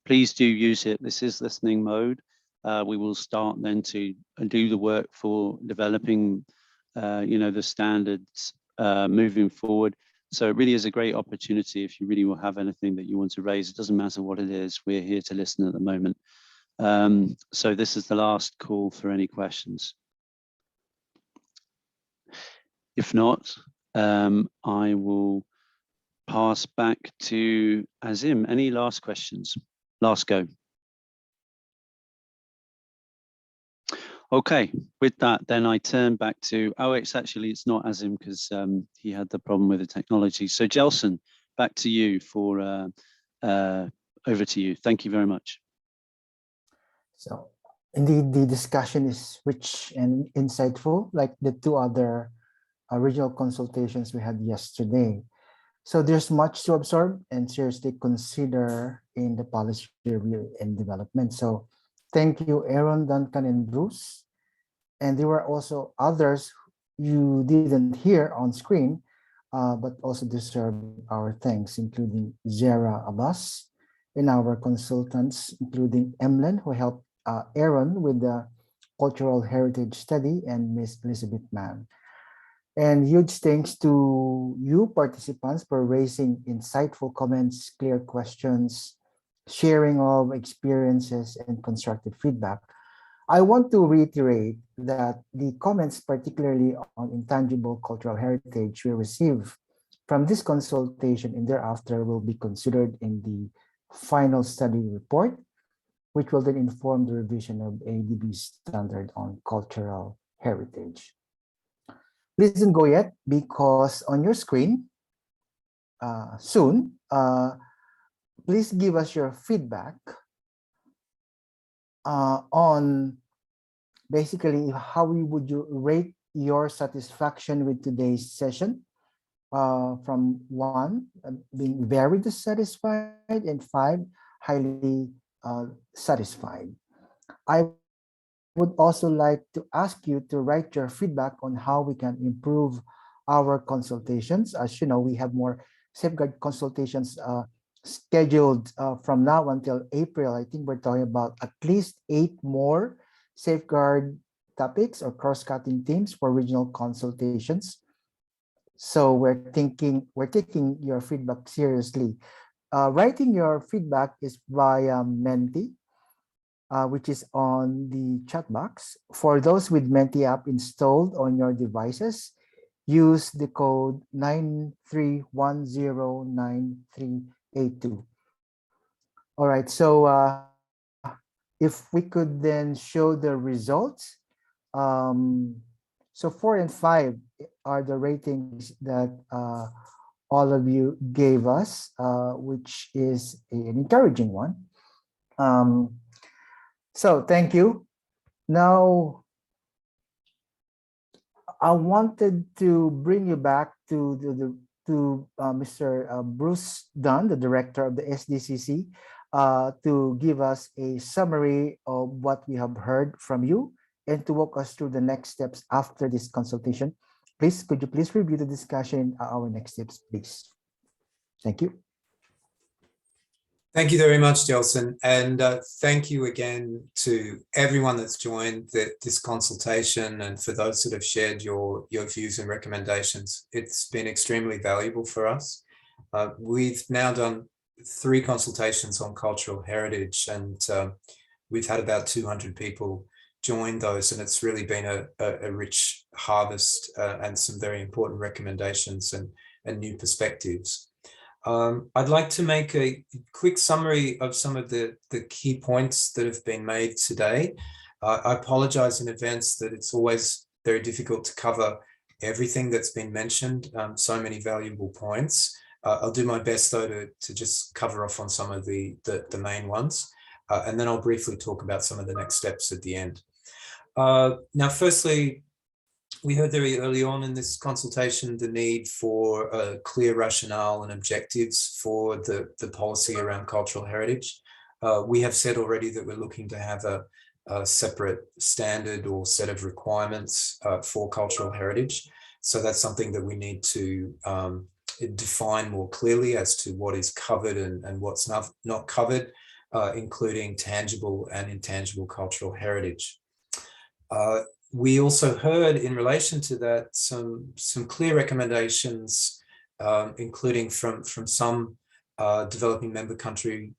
Speaker 5: please do use it. This is listening mode. We will start then to do the work for developing you know, the standards moving forward. So it really is a great opportunity if you really will have anything that you want to raise. It doesn't matter what it is, we're here to listen at the moment. So this is the last call for any questions. If not, I will pass back to Azim. Any last questions? Last go. Okay, with that, then I turn back to, oh, it's not Azim because he had the problem with the technology. So Gelson, back to you for, over to you. Thank you very much.
Speaker 2: So indeed, the discussion is rich and insightful, like the two other original consultations we had yesterday. So there's much to absorb and seriously consider in the policy review and development. So thank you, Aaron, Duncan, and Bruce. And there were also others you didn't hear on screen, but also deserve our thanks, including Zara Abbas and our consultants, including Emlen, who helped Aaron with the cultural heritage study, and Miss Elizabeth Mann. And huge thanks to you participants for raising insightful comments, clear questions, sharing of experiences, and constructive feedback. I want to reiterate that the comments, particularly on intangible cultural heritage we receive from this consultation and thereafter, will be considered in the final study report, which will then inform the revision of ADB's standard on cultural heritage. Please don't go yet, because on your screen soon, please give us your feedback on basically how would you rate your satisfaction with today's session, from 1 being very dissatisfied and 5 highly satisfied. I would also like to ask you to write your feedback on how we can improve our consultations. As you know, we have more safeguard consultations scheduled from now until April. I think we're talking about at least 8 more safeguard topics or cross-cutting themes for regional consultations. So we're taking your feedback seriously. Writing your feedback is via Menti, which is on the chat box. For those with Menti app installed on your devices, use the code 93109382. All right, so if we could then show the results. So 4 and 5 are the ratings that all of you gave us, which is an encouraging one. So thank you. Now, I wanted to bring you back to Mr. Bruce Dunn, the director of the SDCC, to give us a summary of what we have heard from you and to walk us through the next steps after this consultation. Please, could you please review the discussion, our next steps, please? Thank you.
Speaker 3: Thank you very much, Gelson. And thank you again to everyone that's joined this consultation and for those that have shared your views and recommendations. It's been extremely valuable for us. We've now done 3 consultations on cultural heritage, and we've had about 200 people joined those, and it's really been a rich harvest and some very important recommendations and new perspectives. I'd like to make a quick summary of some of the key points that have been made today. I apologize in advance that it's always very difficult to cover everything that's been mentioned, so many valuable points. I'll do my best though to just cover off on some of the main ones, and then I'll briefly talk about some of the next steps at the end. Now, firstly, we heard very early on in this consultation the need for a clear rationale and objectives for the policy around cultural heritage. We have said already that we're looking to have a separate standard or set of requirements for cultural heritage. So that's something that we need to define more clearly as to what is covered and what's not covered, including tangible and intangible cultural heritage. We also heard in relation to that some clear recommendations, including from some developing member country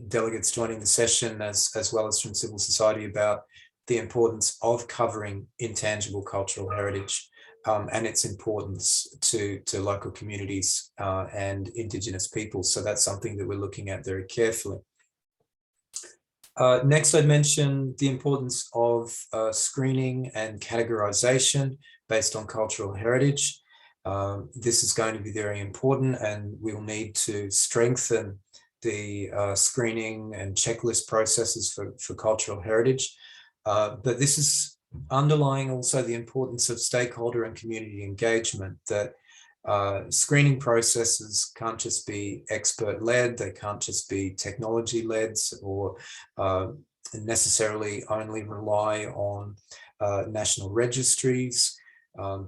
Speaker 3: delegates joining the session, as well as from civil society, about the importance of covering intangible cultural heritage and its importance to local communities and Indigenous peoples. So that's something that we're looking at very carefully. Next, I'd mention the importance of screening and categorization based on cultural heritage. This is going to be very important, and we'll need to strengthen the screening and checklist processes for cultural heritage. But this is underlying also the importance of stakeholder and community engagement, that screening processes can't just be expert-led, they can't just be technology-led or necessarily only rely on national registries.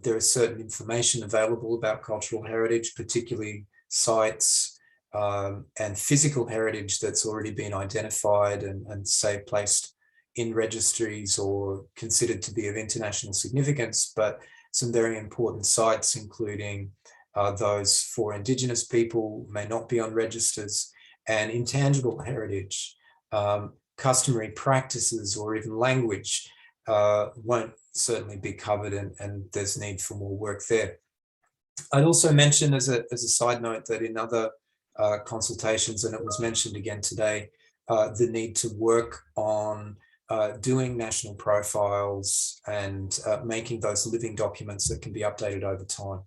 Speaker 3: There is certain information available about cultural heritage, particularly sites and physical heritage that's already been identified and say placed in registries or considered to be of international significance, but some very important sites, including those for Indigenous people, may not be on registers, and intangible heritage, customary practices, or even language won't certainly be covered, and there's need for more work there. I'd also mention as a side note that in other consultations, and it was mentioned again today, the need to work on doing national profiles and making those living documents that can be updated over time.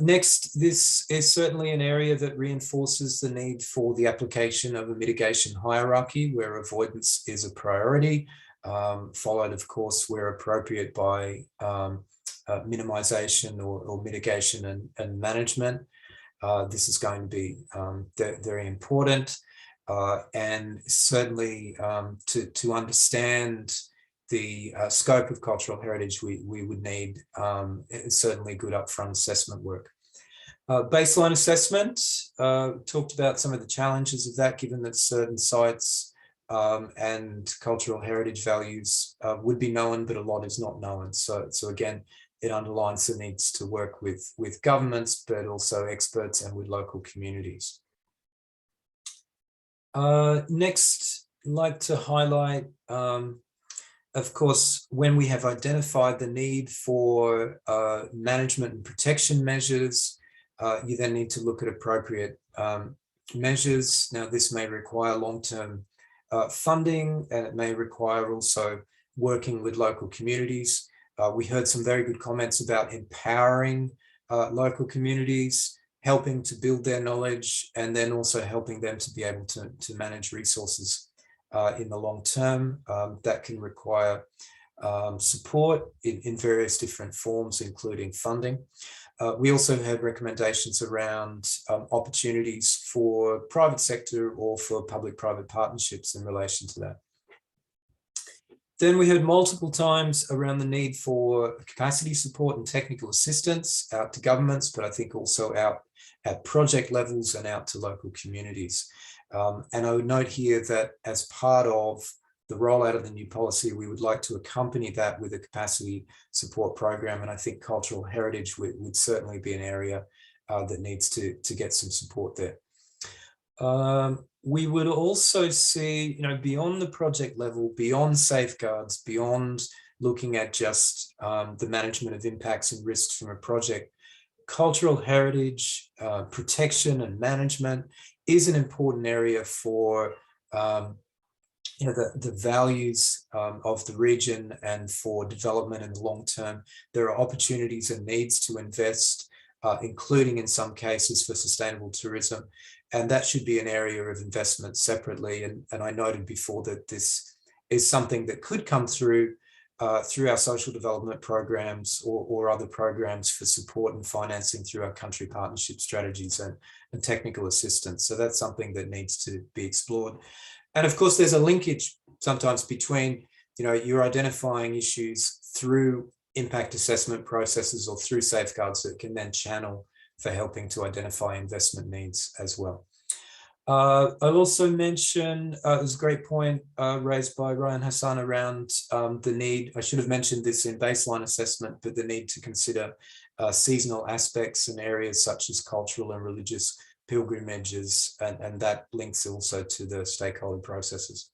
Speaker 3: Next, this is certainly an area that reinforces the need for the application of a mitigation hierarchy where avoidance is a priority, followed, of course, where appropriate by minimization or mitigation and management. This is going to be very important. And certainly to understand the scope of cultural heritage, we would need certainly good upfront assessment work. Baseline assessment, talked about some of the challenges of that, given that certain sites and cultural heritage values would be known, but a lot is not known. So again, it underlines the needs to work with governments, but also experts and with local communities. Next, I'd like to highlight, of course, when we have identified the need for management and protection measures, you then need to look at appropriate measures. Now, this may require long-term funding, and it may require also working with local communities. We heard some very good comments about empowering local communities, helping to build their knowledge, and then also helping them to be able to manage resources in the long term. That can require support in various different forms, including funding. We also had recommendations around opportunities for private sector or for public-private partnerships in relation to that. Then we heard multiple times around the need for capacity support and technical assistance out to governments, but I think also out at project levels and out to local communities. And I would note here that as part of the rollout of the new policy, we would like to accompany that with a capacity support program. And I think cultural heritage would certainly be an area that needs to get some support there. we would also see, beyond the project level, beyond safeguards, beyond looking at just the management of impacts and risks from a project, cultural heritage, protection and management is an important area for the values of the region and for development in the long term. There are opportunities and needs to invest, including in some cases for sustainable tourism. And that should be an area of investment separately. And I noted before that this is something that could come through our social development programs or other programs for support and financing through our country partnership strategies and technical assistance. So that's something that needs to be explored. And of course, there's a linkage sometimes between, you're identifying issues through impact assessment processes or through safeguards that can then channel for helping to identify investment needs as well. I'll also mention, there's a great point raised by Ryan Hassan around the need, I should have mentioned this in baseline assessment, but the need to consider seasonal aspects in areas such as cultural and religious pilgrimages, and that links also to the stakeholder processes.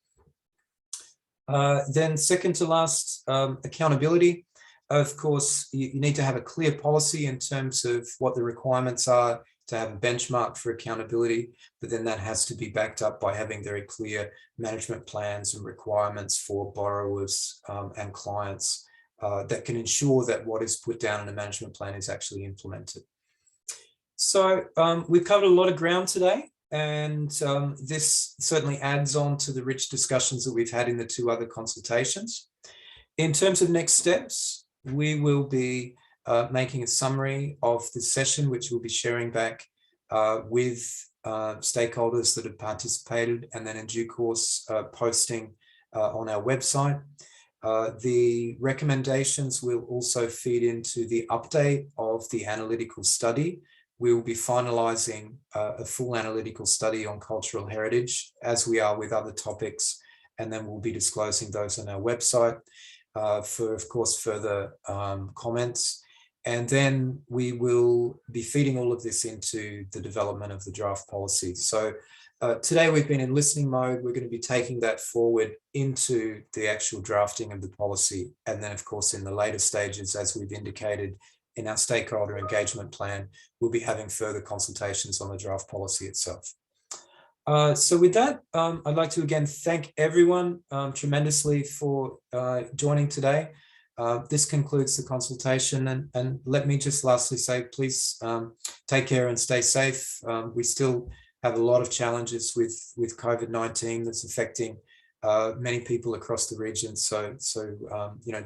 Speaker 3: Then second to last, accountability. Of course, you need to have a clear policy in terms of what the requirements are to have a benchmark for accountability, but then that has to be backed up by having very clear management plans and requirements for borrowers and clients that can ensure that what is put down in a management plan is actually implemented. So we've covered a lot of ground today, and this certainly adds on to the rich discussions that we've had in the two other consultations. In terms of next steps, we will be making a summary of the session, which we'll be sharing back with stakeholders that have participated, and then in due course posting on our website. The recommendations will also feed into the update of the analytical study. We will be finalising a full analytical study on cultural heritage, as we are with other topics, and then we'll be disclosing those on our website for, of course, further comments. And then we will be feeding all of this into the development of the draft policy. So today we've been in listening mode. We're going to be taking that forward into the actual drafting of the policy. And then, of course, in the later stages, as we've indicated in our stakeholder engagement plan, we'll be having further consultations on the draft policy itself. So with that, I'd like to again thank everyone tremendously for joining today. This concludes the consultation, and let me just lastly say, please take care and stay safe. We still have a lot of challenges with COVID-19 that's affecting many people across the region. So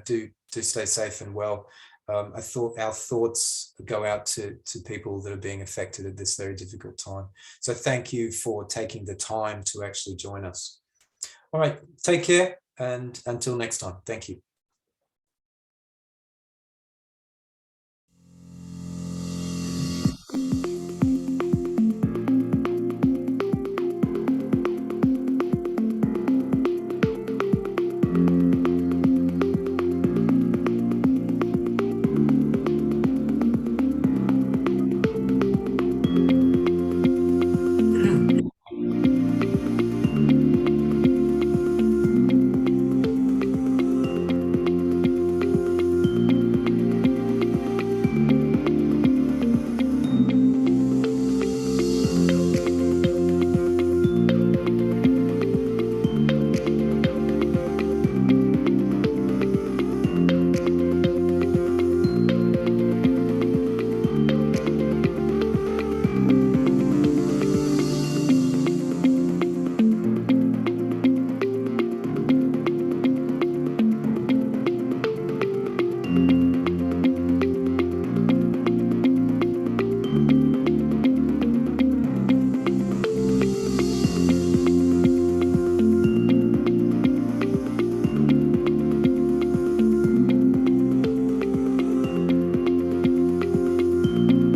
Speaker 3: do stay safe and well. Our thoughts go out to people that are being affected at this very difficult time. So thank you for taking the time to actually join us. All right, take care, and until next time, thank you.